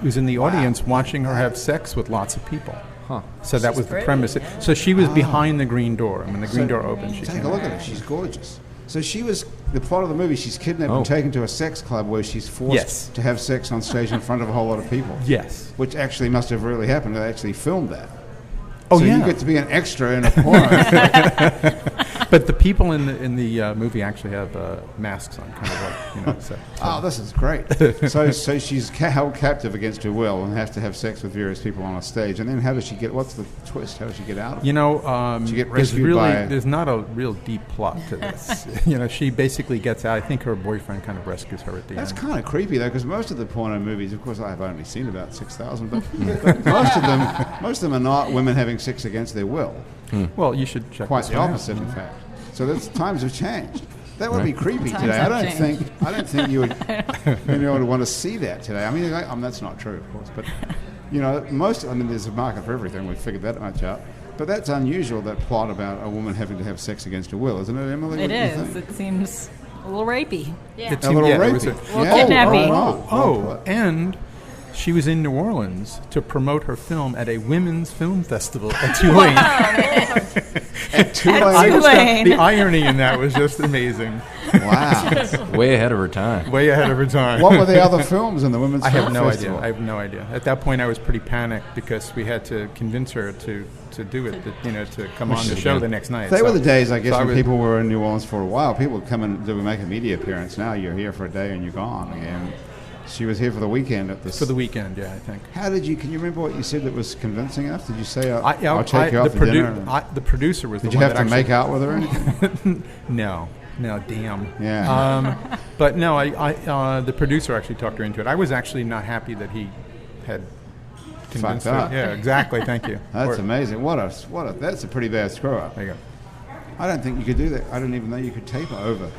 was in the audience watching her have sex with lots of people.
Huh.
So that was the premise. So she was behind the green door, and when the green door opened, she
Take
came
a look
out.
at her. She's gorgeous. So she was the plot of the movie. She's kidnapped and taken to a sex club where she's forced
Yes.
to have sex on stage in front of a whole lot of people.
Yes.
Which actually must have really happened. They actually filmed that.
Oh
so
yeah.
you get to be an extra in a porno.
But the people in the movie actually have masks on, kind of like So,
Oh, this is great. So she's held captive against her will and has to have sex with various people on a stage. And then how does she get? What's the twist? How does she get out of it?
She
get
there's
rescued by-
there's not a real deep plot to this. She basically gets out. I think her boyfriend kind of rescues her at the
That's
end.
kind of creepy though, because most of the porno movies, of course, I've only seen about 6,000, but most of them are not women having sex against their will.
Well, you should check
Quite
this
the
one out.
opposite, in fact. So that's times have changed. That would be creepy
Times
today.
have
I
changed.
don't think you would want to see that today. I mean, that's not true, of course, but there's a market for everything. We figured that much out. But that's unusual, that plot about a woman having to have sex against her will, isn't it, Emily?
It
What do you
is.
think?
It seems a little rapey. Yeah.
It
A little
yeah, it was
rapey.
Well, kidnapping.
Oh,
and she was in New Orleans to promote her film at a women's film festival at Tulane.
at Tulane.
Tulane.
The irony in that was just amazing.
Wow.
Way ahead of her time.
Way ahead of her time.
What were the other films in the women's
I
film
have no
festival?
idea. I have no idea. At that point, I was pretty panicked because we had to convince her to do it, to come on the show the next night.
They were the days, I guess,
so
when people were in New Orleans for a while. People would come and make a media appearance. Now you're here for a day and you're gone again. She was here for the weekend at this.
For the weekend, yeah, I think.
How did you? Can you remember what you said that was convincing enough? Did you say I'll take you out
the
for dinner?
The producer was
Did
the
you
one
have
that
to make out with her or anything?
actually... No, damn.
Yeah.
But no, the producer actually talked her into it. I was actually not happy that he had convinced her.
up.
Yeah, exactly. Thank you.
That's amazing. That's a pretty bad screw up.
There you go.
I don't think you could do that. I didn't even know you could tape over.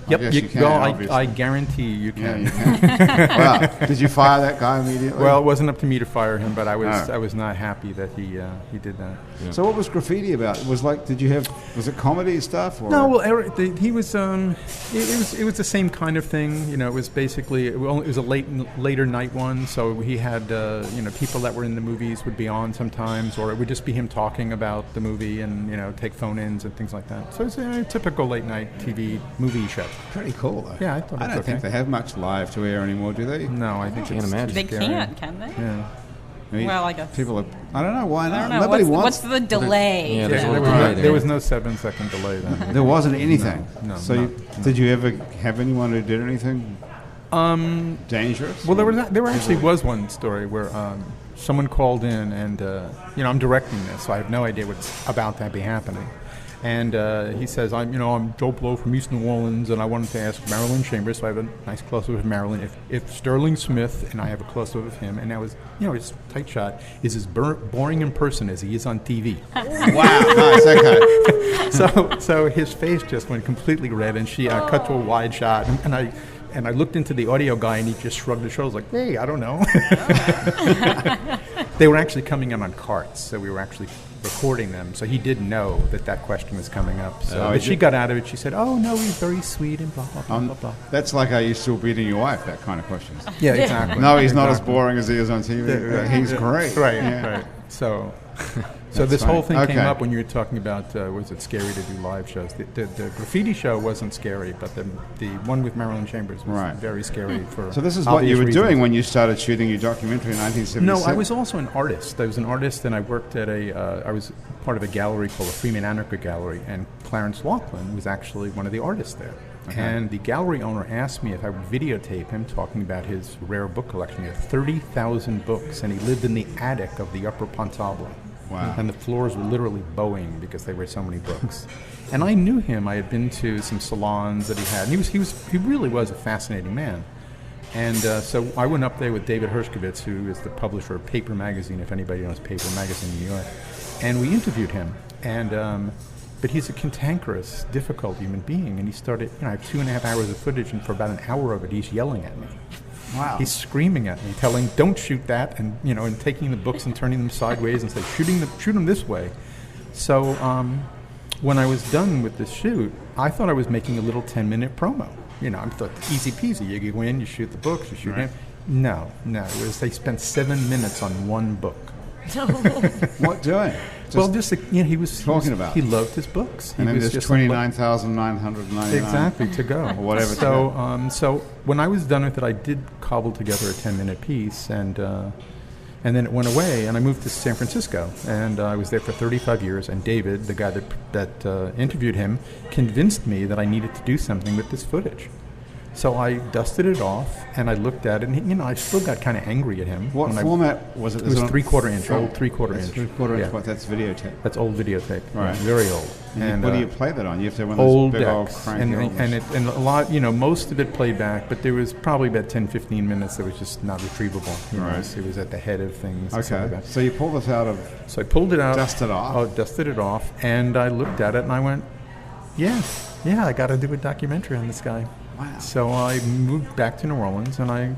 I
Yep.
guess you can, obviously.
I guarantee you
Yeah,
can.
you can. Wow. Did you fire that guy immediately?
Well, it wasn't up to me to fire him, but I was
Oh.
I was not happy that he did that.
So what was graffiti about? Was it comedy stuff? Or?
No, well, he was. It was the same kind of thing. It was basically it was a later night one. So he had people that were in the movies would be on sometimes, or it would just be him talking about the movie and take phone-ins and things like that. So it's a typical late night TV movie show.
Pretty cool, though.
Yeah, I thought it was
don't think
okay.
they have much live to air anymore, do they?
No, I think
Can't
it's
imagine.
They
scary.
can't, can they?
Yeah.
I mean,
Well, I guess.
people are. I don't know why
I
not.
don't know.
Nobody
What's
wants.
the delay?
Yeah,
to-
there's a little
There
delay
was,
there.
there was no 7-second delay then.
There wasn't anything.
No,
So,
no,
did you ever have anyone who did anything dangerous?
Well, there actually was one story where someone called in, and I'm directing this, so I have no idea what's about to be happening. And he says, I'm Joe Blow from East New Orleans, and I wanted to ask Marilyn Chambers, so I have a nice close-up of Marilyn, if Sterling Smith, and I have a close-up of him, and that was, it's a tight shot, is as boring in person as he is on TV.
Wow, nice, okay.
So his face just went completely red, and she cut to a wide shot, and I looked into the audio guy, and he just shrugged his shoulders like, hey, I don't know. They were actually coming in on carts, so we were actually recording them. So he did know that question was coming up. So but she got out of it. She said, oh, no, he's very sweet and blah, blah, blah, blah, blah.
That's like, are you still beating your wife? That kind of questions.
Yeah, exactly.
No, he's not as boring as he is on TV. He's great.
Right,
Yeah.
right. So this
funny.
whole thing
Okay.
came up when you were talking about, was it scary to do live shows? The graffiti show wasn't scary, but the one with Marilyn Chambers was
Right.
very scary for
So this is what
obvious
you were
reasons.
doing when you started shooting your documentary in 1977?
No, I was also an artist. I was an artist, and I worked at I was part of a gallery called the Freeman Anarcha Gallery, and Clarence Laughlin was actually one of the artists there.
Okay.
And the gallery owner asked me if I would videotape him talking about his rare book collection. He had 30,000 books, and he lived in the attic of the Upper Pontablo.
Wow.
And the floors were literally bowing because there were so many books. And I knew him. I had been to some salons that he had. And he really was a fascinating man. And so I went up there with David Hershkovitz, who is the publisher of Paper Magazine, if anybody knows Paper Magazine in New York. And we interviewed him. And but he's a cantankerous, difficult human being. And he started, I have 2.5 hours of footage, and for about an hour of it, he's yelling at me.
Wow.
He's screaming at me, telling, "Don't shoot that," and and taking the books and turning them sideways and say, "Shoot them this way." So when I was done with the shoot, I thought I was making a little 10-minute promo. I thought easy peasy. You go in, you shoot the books, you shoot him. No. It was they spent 7 minutes on one book.
What doing?
He was
talking about.
He loved his books.
And
he
then
was
there's
just
29,999.
exactly to go
Or whatever.
So when I was done with it, I did cobble together a 10-minute piece, and then it went away, and I moved to San Francisco, and I was there for 35 years. And David, the guy that interviewed him, convinced me that I needed to do something with this footage. So I dusted it off, and I looked at it, and I still got kind of angry at him.
What format was it?
It was 3/4 inch,
film?
old 3/4 inch.
3/4 inch,
Yeah.
but that's videotape.
That's old videotape,
Right.
Very old.
And what do you play that on? You have to have one of
Old
those big old
decks,
cranky
and a lot, most of it played back, but there was probably about 10-15 minutes that was just not retrievable.
Right.
It was at the head of things. and stuff
Okay,
like that.
so you pull this out of...
So I pulled it out,
Dusted off?
Oh, dusted it off, and I looked at it, and I went, yeah, I got to do a documentary on this guy.
Wow.
So I moved back to New Orleans, and I,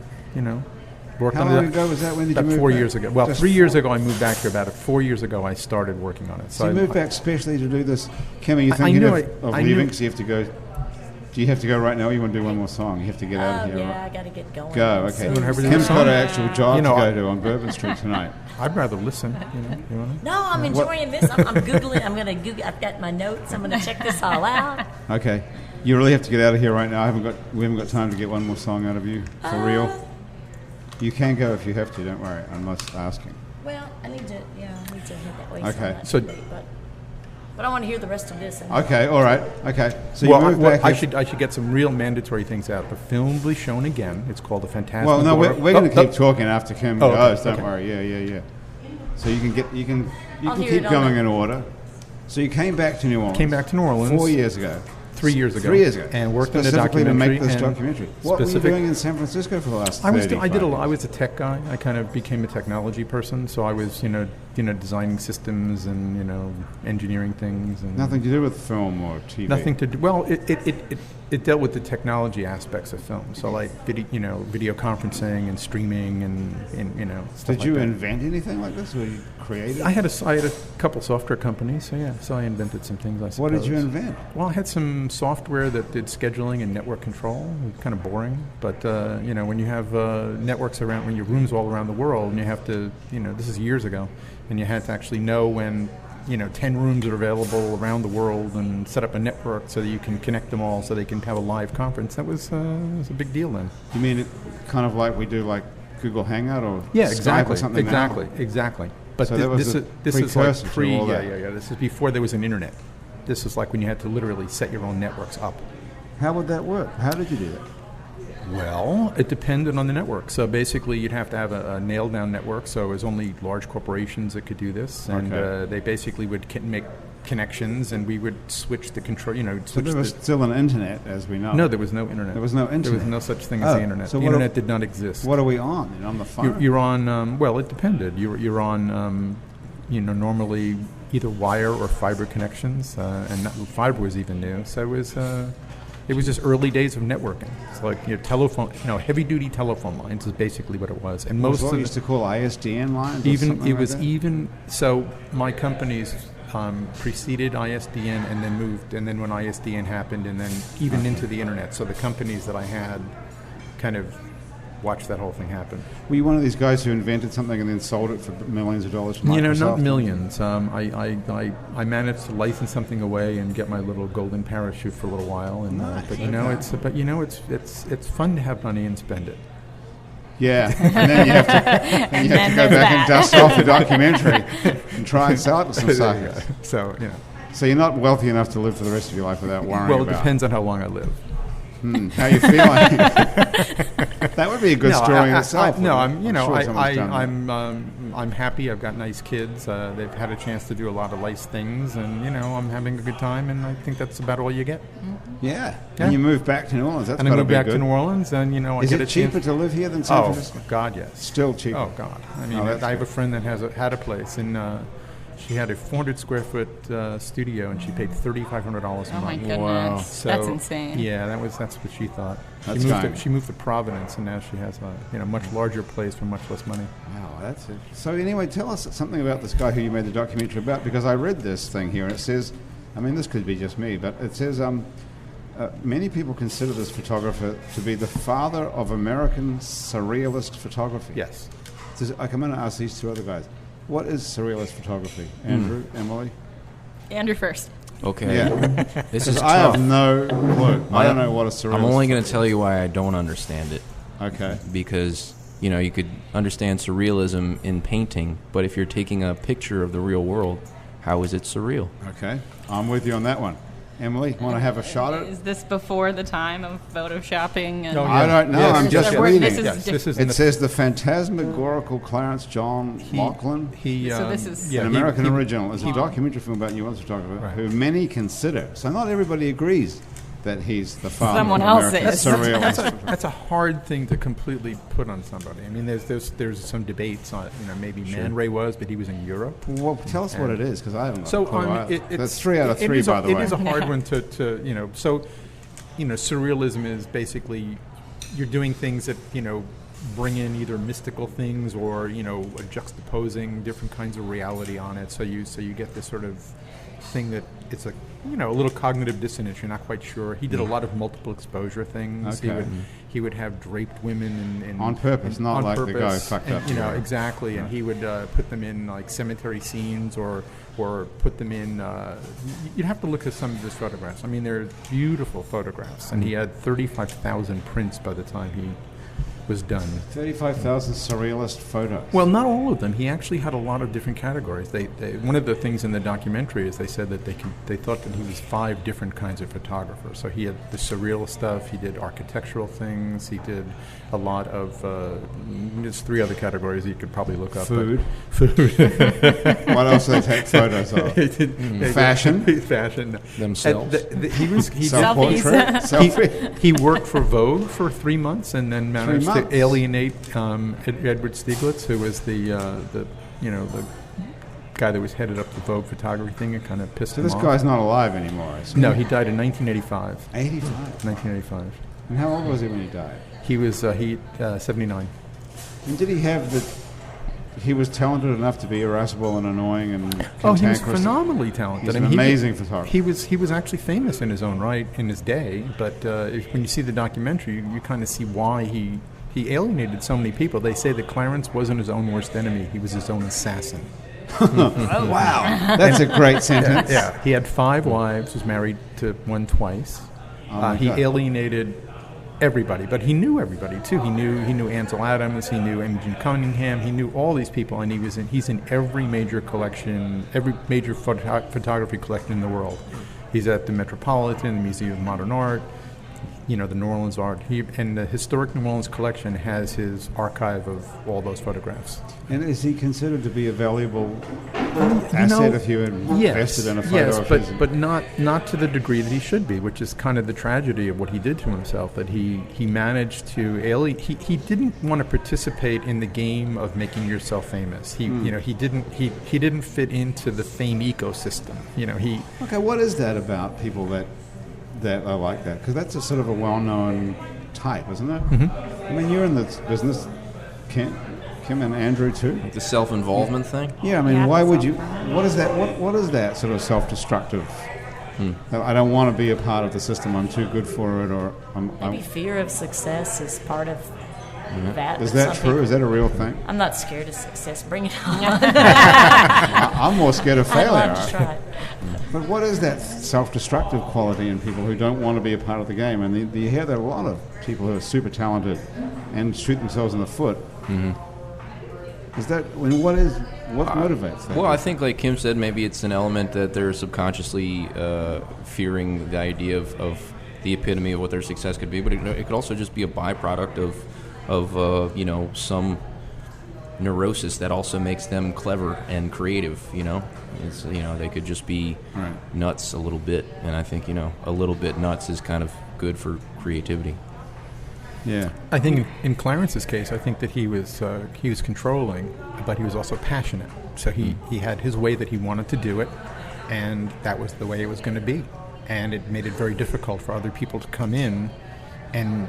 worked
How
on
long
it.
ago was that? When did you
About
move
4
back?
years ago. Well,
Just
3 years ago I moved back here. About 4 years ago I started working on it.
So you moved back specially to do this. Kim, are you
I
thinking
knew
of
I
leaving?
knew-
Because you have to go... Do you have to go right now, or you want to do one more song? You have to get out of here,
yeah, I
right?
got to get going.
Go, okay.
So-
wanna have her do
Kim's
the
got
song?
an actual job
You know,
to
I-
go to on Bourbon Street tonight.
I'd rather listen. You wanna?
No, I'm enjoying this. I'm Googling. I'm going to Google. I've got my notes. I'm going to check this all out.
Okay. You really have to get out of here right now. We haven't got time to get one more song out of you, for real. You can go if you have to, don't worry. I'm not asking.
Well, I need to head that way.
Okay.
So,
So-
but I want to hear the rest of this. And
Okay, all right. Okay. So
Well,
you moved back
I
here-
should get some real mandatory things out. The film will be shown again. It's called The Fantastic.
Well, no, we're going to keep talking after Kim
Oh, okay,
goes. Don't
okay.
worry. Yeah. So you can
I'll hear
keep
it on
going
the-
in order. So you came back to New Orleans.
Came back to New Orleans
4 years ago.
3 years ago.
3 years ago.
And worked on the
specifically to make this
documentary.
documentary. What were you doing in San Francisco for the last 35
I did a lot.
years?
I was a tech guy. I kind of became a technology person. So I was, designing systems and engineering things. And
Nothing to do with film or TV.
Nothing to do. Well, it dealt with the technology aspects of film. So like video conferencing and streaming and stuff
Did you
like that.
invent anything like this? Were you creative?
I had a couple software companies. So I invented some things. I suppose.
What did you invent?
Well, I had some software that did scheduling and network control. It was kind of boring, but when you have networks around, when your rooms all around the world, and you have to, this is years ago, and you had to actually know when 10 rooms are available around the world and set up a network so that you can connect them all so they can have a live conference. That was a big deal then.
You mean it kind of like we do like Google Hangout or
Yeah,
Skype
exactly,
or something now.
exactly. But
So that was
this
a
is like
precursor to all that.
yeah. This is before there was an internet. This is like when you had to literally set your own networks up.
How would that work? How did you do that?
Well, it depended on the network. So basically, you'd have to have a nailed-down network. So it was only large corporations that could do this, and
Okay.
they basically would make connections, and we would switch the control.
So
Switch
there was still an internet, as we know.
no, there was no internet.
There was no internet?
There was no such thing as the internet.
so
The
what
internet did not exist.
What are we on? On the phone?
You're on. Well, it depended. You're on. Normally either wire or fiber connections, and fiber was even new. So it was just early days of networking. It's like telephone, heavy-duty telephone lines is basically what it was. And
It was
most
what
of
we used to call ISDN lines? Or
even
something
it
like
was
that?
even so. My companies preceded ISDN, and then moved, and then when ISDN happened, and then even into the internet. So the companies that I had kind of watched that whole thing happen.
Were you one of these guys who invented something and then sold it for millions of dollars to Microsoft?
Not millions. I managed to license something away and get my little golden parachute for a little while, and it's fun to have money and spend it.
Yeah, and then you have to go back and dust off the documentary and try and sell it to some suckers.
So
So you're not wealthy enough to live for the rest of your life without worrying
well, it
about
depends on how long I live.
how you feeling. That would be a good story in itself.
I'm happy. I've got nice kids. They've had a chance to do a lot of nice things, and I'm having a good time. And I think that's about all you get.
Yeah. And you move back to New Orleans. That's
and I
gotta
moved
be
back
good.
to New Orleans, and I
Is
get
it
a chance.
cheaper to live here than San Francisco?
Oh God, yes.
Still cheaper.
Oh God. I mean,
that's
I have
good.
a friend that had a place, and she had a 400 square foot studio, and she paid $3,500 a month.
Oh my goodness,
Wow.
So,
that's insane.
Yeah, that's what she thought.
That's
She moved to Providence, and now she has a much larger place for much less money.
Wow, that's it. So anyway, tell us something about this guy who you made the documentary about, because I read this thing here, and it says, this could be just me, but it says, many people consider this photographer to be the father of American surrealist photography.
Yes.
I'm going to ask these two other guys. What is surrealist photography? Andrew, Emily?
Andrew first.
Okay.
Yeah.
This is
I have
tough.
no clue. I don't know what a surrealist
I'm only going to tell you why I don't understand it.
Okay.
Because, you could understand surrealism in painting, but if you're taking a picture of the real world, how is it surreal?
Okay. I'm with you on that one. Emily, want to have a shot at it?
Is this before the time of photoshopping? And
Oh,
I don't know.
Yes,
I'm
yes,
just
yes.
reading.
This is
Yes, this is
It says the phantasmagorical Clarence John Laughlin,
So this is-
an American
he-
original, is a documentary film about New Orleans photographer
Right.
who many consider. So not everybody agrees that he's the father
Someone
of
else
American
is.
surrealist.
That's a hard thing to completely put on somebody. I mean, there's some debates on maybe Man Ray was, but he was in Europe.
Well, tell us what it is, because I haven't got
So
a clue either.
it's
That's 3 out of 3,
it is
by the way.
It is a hard one to So, surrealism is basically you're doing things that bring in either mystical things or juxtaposing different kinds of reality on it. So you get this sort of thing that it's a little cognitive dissonance. You're not quite sure. He did a lot of multiple exposure things.
Okay.
He would have draped women and
On purpose, not
on
like the guy
purpose,
fucked
and,
up.
exactly. And he would put them in like cemetery scenes or put them in. You'd have to look at some of his photographs. I mean, they're beautiful photographs, and he had 35,000 prints by the time he was done.
35,000 surrealist photos.
Well, not all of them. He actually had a lot of different categories. They one of the things in the documentary is they said that they thought that he was 5 different kinds of photographers. So he had the surreal stuff. He did architectural things. He did a lot of. There's 3 other categories you could probably look up.
Food.
Food.
What else do they take photos of? Fashion?
Fashion.
Themselves.
Self-portrait? Selfie?
He worked for Vogue for 3 months and then managed to
months?
alienate Edward Stieglitz, who was the guy that was headed up the Vogue photography thing, and kind of pissed
So
him
this
off.
guy's not alive anymore, is he?
No, he died in 1985.
85.
1985.
And how old was he when he died?
He was 79.
And did he have the... He was talented enough to be irascible and annoying and cantankerous?
Oh, he was phenomenally talented.
He's an amazing photographer.
He was actually famous in his own right in his day, but when you see the documentary, you kind of see why he alienated so many people. They say that Clarence wasn't his own worst enemy; he was his own assassin.
Oh, wow. That's a great sentence.
Yeah, he had 5 wives, was married to one twice.
Oh my
He
God.
alienated everybody, but he knew everybody too. He knew Ansel Adams, he knew Imogen Cunningham, he knew all these people, and he's in every major collection, every major photography collection in the world. He's at the Metropolitan, the Museum of Modern Art, the New Orleans Art. And the Historic New Orleans collection has his archive of all those photographs.
And is he considered to be a valuable asset if you invested in a photo?
Yes, but not to the degree that he should be, which is kind of the tragedy of what he did to himself. That he managed to alienate. He didn't want to participate in the game of making yourself famous. He didn't fit into the fame ecosystem.
Okay, what is that about people that are like that? Because that's a sort of a well-known type, isn't it?
Mm-hmm.
I mean, you're in this business, Kim and Andrew too.
The self-involvement thing.
Yeah, I mean, why would you? What is that? What is that sort of self-destructive? I don't want to be a part of the system. I'm too good for it, or
maybe fear of success is part of that.
Is that true? Is that a real thing?
I'm not scared of success. Bring it on.
I'm more scared of failure.
I'd love to try it.
But what is that self-destructive quality in people who don't want to be a part of the game? And you hear that a lot of people who are super talented and shoot themselves in the foot.
Mm-hmm.
Is that what motivates that?
Well, I think, like Kim said, maybe it's an element that they're subconsciously fearing the idea of the epitome of what their success could be. But it could also just be a byproduct of some neurosis that also makes them clever and creative. They could just be nuts a little bit, and I think a little bit nuts is kind of good for creativity.
Yeah,
I think in Clarence's case, I think that he was controlling, but he was also passionate. So he had his way that he wanted to do it, and that was the way it was going to be. And it made it very difficult for other people to come in and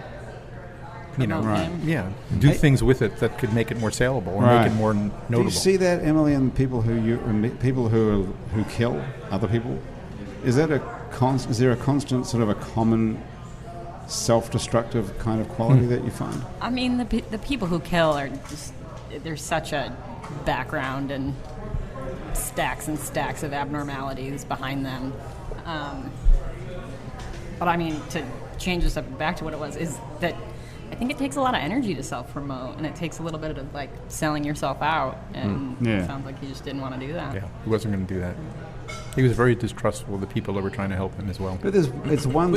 do things with it that could make it more saleable or make it more notable.
Do you see that, Emily, in people who kill other people? Is that is there a constant sort of a common self-destructive kind of quality that you find?
I mean, the people who kill are just, there's such a background and stacks of abnormalities behind them. But I mean, to change this up back to what it was, is that I think it takes a lot of energy to self-promote, and it takes a little bit of like selling yourself out, and it sounds like he just didn't want to do that.
Yeah, he wasn't going to do that. He was very distrustful of the people that were trying to help him as well.
But it's one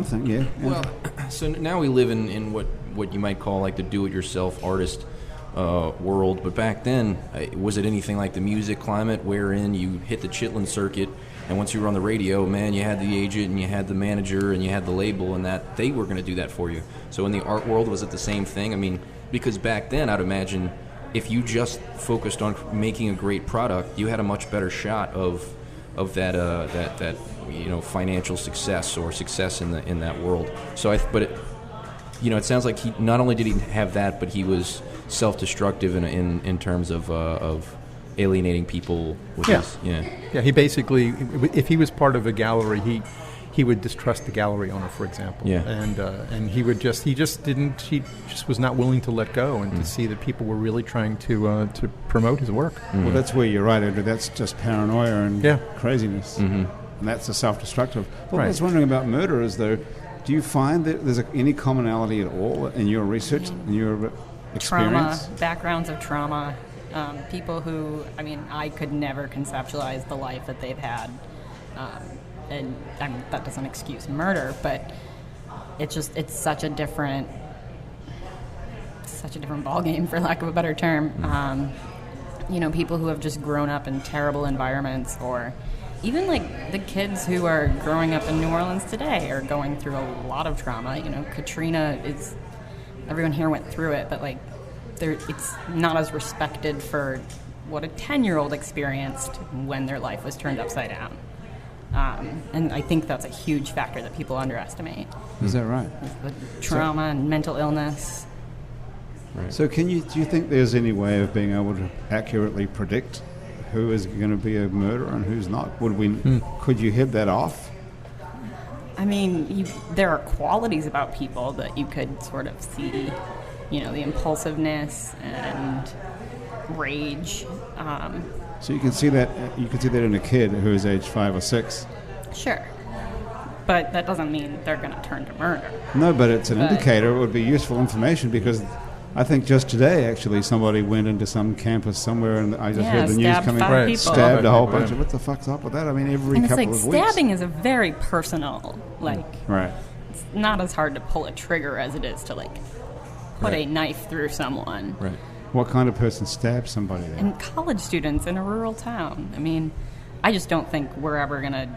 thing, yeah.
Well, so now we live in what you might call like the do-it-yourself artist world. But back then, was it anything like the music climate wherein you hit the Chitlin circuit, and once you were on the radio, man, you had the agent and you had the manager and you had the label, and that they were going to do that for you. So in the art world, was it the same thing? I mean, because back then, I'd imagine if you just focused on making a great product, you had a much better shot of that financial success or success in that world. So it sounds like he not only did he have that, but he was self-destructive in terms of alienating people. He basically,
if he was part of a gallery, he would distrust the gallery owner, for example.
Yeah.
And he just was not willing to let go and to see that people were really trying to promote his work.
Mm-hmm. Well, that's where you're right, Andrew. That's just paranoia and craziness. Mm-hmm. And that's a self-destructive. Well, I was wondering about murderers, though. Do you find that there's any commonality at all in your research, in your experience?
Backgrounds of trauma. People who, I could never conceptualize the life that they've had. And that doesn't excuse murder, but it's such a different ballgame, for lack of a better term. People who have just grown up in terrible environments, or even like the kids who are growing up in New Orleans today are going through a lot of trauma. Katrina everyone here went through it, but it's not as respected for what a 10-year-old experienced when their life was turned upside down. And I think that's a huge factor that people underestimate.
Is that right?
The trauma and mental illness.
Right.
So do you think there's any way of being able to accurately predict who is going to be a murderer and who's not? Could you hit that off?
There are qualities about people that you could sort of see, the impulsiveness and rage.
So you can see that in a kid who is age 5 or 6.
Sure. But that doesn't mean they're going to turn to murder.
No, but it's an indicator. It would be useful information because I think just today, actually, somebody went into some campus somewhere, and I just heard the news coming.
Right,
stabbed a whole bunch of. What the fuck's up with that? I mean, every couple of weeks.
Stabbing is a very personal,
right.
It's not as hard to pull a trigger as it is to put a knife through someone.
Right. What kind of person stabs somebody then?
And college students in a rural town. I mean, I just don't think we're ever going to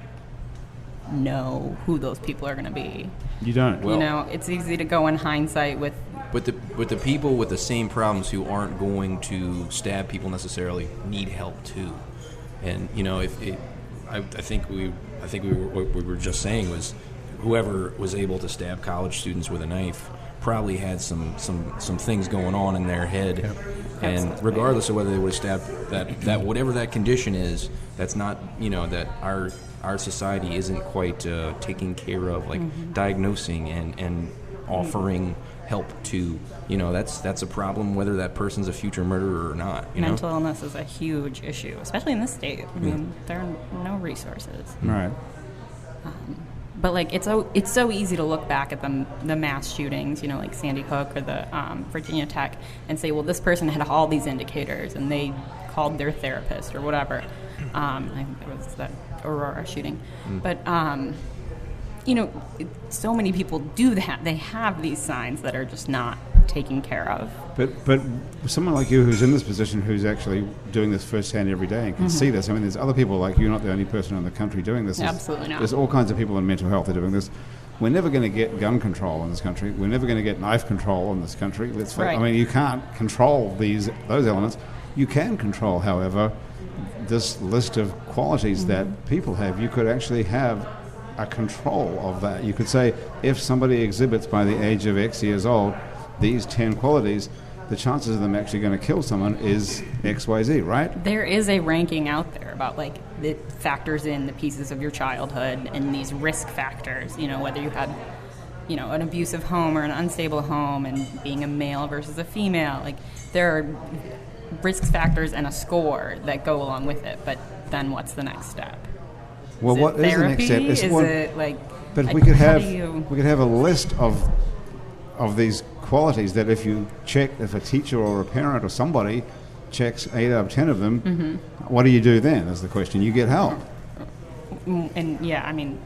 know who those people are going to be.
You don't.
Well,
it's easy to go in hindsight with.
But the people with the same problems who aren't going to stab people necessarily need help too, and I think what we were just saying was whoever was able to stab college students with a knife probably had some things going on in their head, and regardless of whether they would have stabbed that whatever that condition is, that's not that our society isn't quite taking care of, diagnosing and offering help to, that's a problem whether that person's a future murderer or not.
Mental illness is a huge issue, especially in this state. I mean, there are no resources.
Right.
But it's so easy to look back at the mass shootings, like Sandy Hook or the Virginia Tech, and say, well, this person had all these indicators, and they called their therapist or whatever. I think there was the Aurora shooting, but so many people do that. They have these signs that are just not taken care of.
But someone like you who's in this position, who's actually doing this firsthand every day and can see this. I mean, there's other people like you. You're not the only person in the country doing this.
Absolutely not.
There's all kinds of people in mental health that are doing this. We're never going to get gun control in this country. We're never going to get knife control in this country.
Right.
I mean, you can't control those elements. You can control, however, this list of qualities that people have. You could actually have a control of that. You could say, if somebody exhibits by the age of X years old these 10 qualities, the chances of them actually going to kill someone is XYZ, right?
There is a ranking out there about that factors in the pieces of your childhood and these risk factors, whether you had an abusive home or an unstable home, and being a male versus a female. There are risk factors and a score that go along with it, but then what's the next step?
Well, what is the next step? But we could have a list of these qualities that if a teacher or a parent or somebody checks 8 out of 10 of them, what do you do then? Is the question. You get help.
And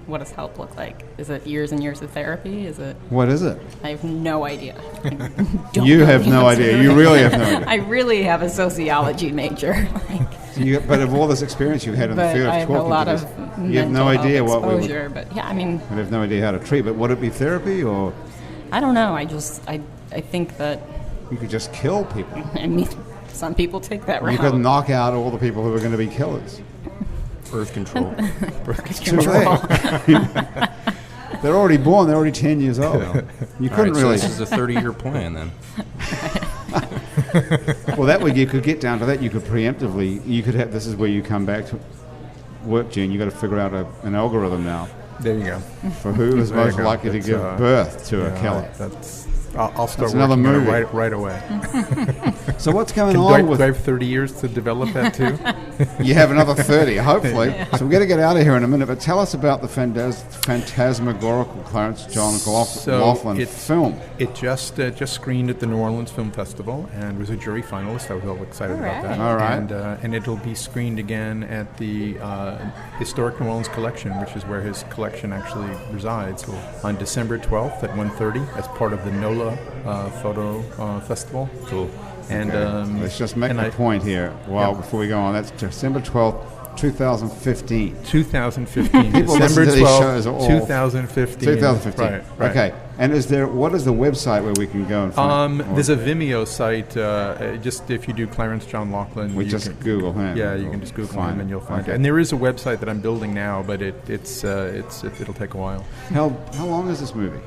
what does help look like? Is it years and years of therapy?
What is it?
I have no idea.
You have no idea. You really have no idea.
I really have a sociology major.
But of all this experience you've had in the field of talking, you have no idea what we would.
But
you have no idea how to treat. But would it be therapy or?
I don't know. I think that
you could just kill people.
I mean, some people take that route.
You could knock out all the people who are going to be killers.
Birth control.
Birth control.
They're already born. They're already 10 years old. You couldn't really.
So this is a 30-year plan then.
Well, that way you could get down to that. You could preemptively. You could have. This is where you come back to work, Gene. You got to figure out an algorithm now.
There you go.
For who is most likely to give birth to a killer.
I'll start
another movie
right away.
So what's going on with...
Do I have 30 years to develop that too?
You have another 30, hopefully. Yeah. So we're going to get out of here in a minute, but tell us about the phantasmagorical Clarence John Laughlin film.
It just screened at the New Orleans Film Festival and was a jury finalist. I was all excited about that.
All right.
And it'll be screened again at the Historic New Orleans Collection, which is where his collection actually resides, on December 12th at 1:30 as part of the NOLA Photo Festival.
Cool.
And
let's just make a point here before we go on. That's December 12th, 2015.
2015.
People
December
12th,
2015.
2015.
Right.
Okay. And what is the website where we can go and find?
There's a Vimeo site. Just if you do Clarence John Laughlin,
Google him.
Yeah, you can just Google him and you'll find it. And there is a website that I'm building now, but it'll take a while.
How long is this movie?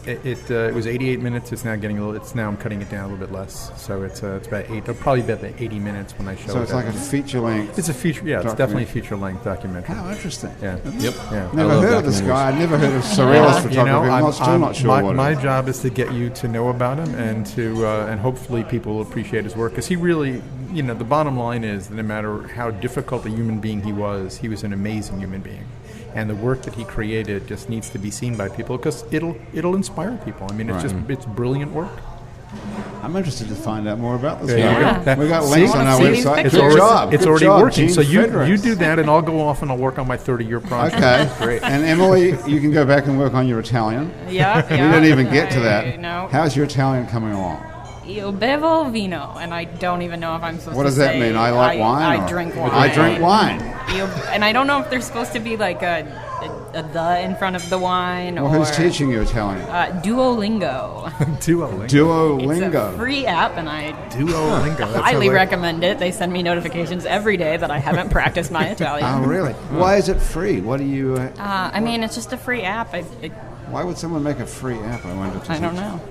It was 88 minutes. It's now I'm cutting it down a little bit less. So it's about it'll probably be about 80 minutes when I show it.
So it's like a feature length.
It's a feature. Yeah, it's definitely a feature length documentary.
How interesting.
Yeah.
Yep.
Yeah.
Never heard of this guy. I'd never heard of surrealist photography. I'm still not sure what
my job is to get you to know about him and to and hopefully people will appreciate his work, because he really, the bottom line is that no matter how difficult a human being he was an amazing human being. and the work that he created just needs to be seen by people because it'll inspire people. I mean, it's brilliant work.
I'm interested to find out more about this.
Yeah.
We've got links on our website.
It's already working. So you do that, and I'll go off and I'll work on my 30-year project.
Okay,
great.
And Emily, you can go back and work on your Italian.
Yeah.
We didn't even get to that.
No.
How's your Italian coming along?
Io bevo vino, and I don't even know if I'm supposed to say.
What does that mean? I like wine?
I drink wine.
I drink wine.
And I don't know if there's supposed to be like a the in front of the wine.
Well,
or
who's teaching you Italian?
Duolingo.
Duolingo.
It's a free app, and I highly recommend it. They send me notifications every day that I haven't practiced my Italian.
Oh, really? Why is it free? What do you...
I mean, it's just a free app.
Why would someone make a free app, I wonder?
I don't know.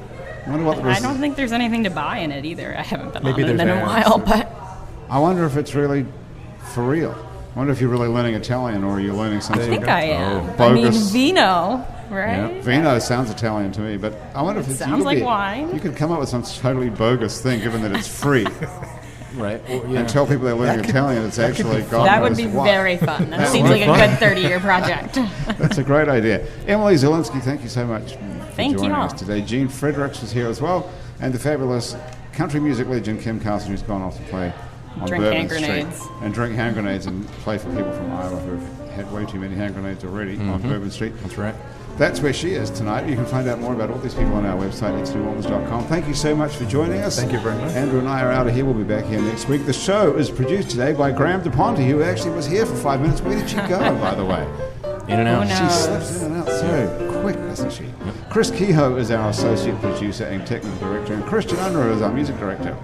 I
don't think there's anything to buy in it either. I haven't been
Maybe
on it in a while, but...
I wonder if it's really for real. I wonder if you're really learning Italian or you're learning something.
I think I am.
Bogus.
I mean, vino, right?
Yeah. Vino sounds Italian to me, but I wonder if it
sounds like wine.
You could come up with some totally bogus thing, given that it's free.
Right. Well,
And tell people they're learning Italian. It's actually God
That would
knows
be
what.
very fun. That seems like a good 30-year project.
That's a great idea. Emily Zielinski, thank you so much for joining us today. Gene Fredericks was here as well, and the fabulous country music legend Kim Carlson, who's gone off to play on
Drink
Bourbon
hand
Street
grenades.
and drink hand grenades and play for people from Iowa who've had way too many hand grenades already on Bourbon Street.
That's right.
That's where she is tonight. You can find out more about all these people on our website, itsneworleans.com. Thank you so much for joining us.
Thank you very much.
Andrew and I are out of here. We'll be back here next week. The show is produced today by Graham DePonte, who actually was here for 5 minutes. Where did she go, by the way?
In and out.
Who
She
knows?
slips in and out so quick, doesn't she? Chris Kehoe is our associate producer and technical director, and Christian Unruh is our music director.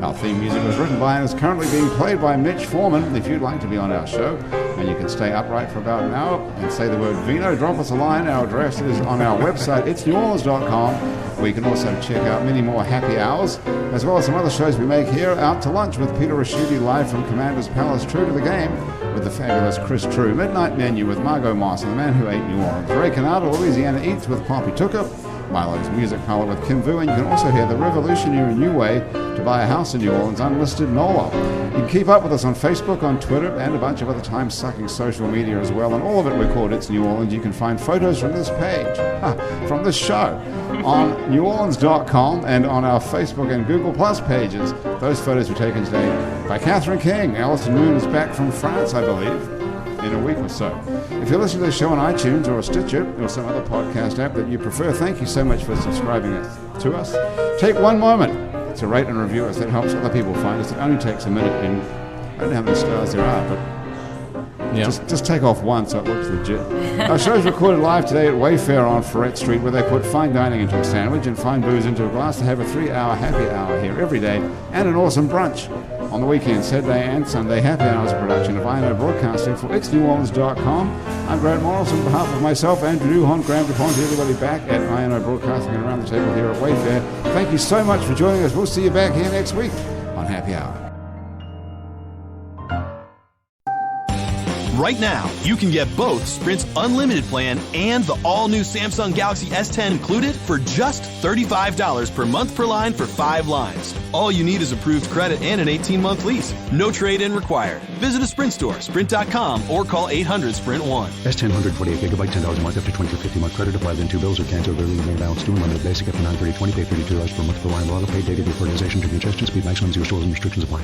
Our theme music was written by and is currently being played by Mitch Foreman. If you'd like to be on our show, and you can stay upright for about an hour and say the word vino, drop us a line. Our address is on our website, itsneworleans.com, where you can also check out many more happy hours, as well as some other shows we make here. Out to Lunch with Peter Raschuti, live from Commander's Palace, True to the Game, with the fabulous Chris True. Midnight Menu with Margot Moss and the Man Who Ate New Orleans. Ray Canada, Louisiana Eats with Poppy Tucker. Milo's Music Parlor with Kim Vu, and you can also hear the revolutionary new way to buy a house in New Orleans, unlisted NOLA. You can keep up with us on Facebook, on Twitter, and a bunch of other time-sucking social media as well, and all of it we're called It's New Orleans. You can find photos from this page, from this show, on neworleans.com and on our Facebook and Google Plus pages. Those photos were taken today by Catherine King. Alison Moon is back from France, I believe, in a week or so. If you're listening to the show on iTunes or Stitcher or some other podcast app that you prefer, thank you so much for subscribing to us. Take one moment to rate and review us. That helps other people find us. It only takes a minute, and I don't know how many stars there are, but just take off one so it looks legit. Our show's recorded live today at Wayfair on Ferret Street, where they put fine dining into a sandwich and fine booze into a glass to have a 3-hour happy hour here every day, and an awesome brunch on the weekend, Saturday and Sunday. Happy Hours production of INO Broadcasting for itsneworleans.com. I'm Grant Morris on behalf of myself, Andrew Duhon, Graham DePonte, everybody back at INO Broadcasting and around the table here at Wayfair. Thank you so much for joining us. We'll see you back here next week on Happy Hour.
Right now, you can get both Sprint's unlimited plan and the all-new Samsung Galaxy S10 included for just $35 per month per line for 5 lines. All you need is approved credit and an 18-month lease. No trade-in required. Visit a Sprint store, sprint.com, or call 800-SPRINT-1.
S10 128 gigabyte, $10 a month up to 2050-month credit applied, then 2 bills are canceled early. May balance due. Limited basic after 9/30/20. Pay $32 per month per line. Auto pay data deportization to congestion speed. Maximum 0 stores and restrictions apply.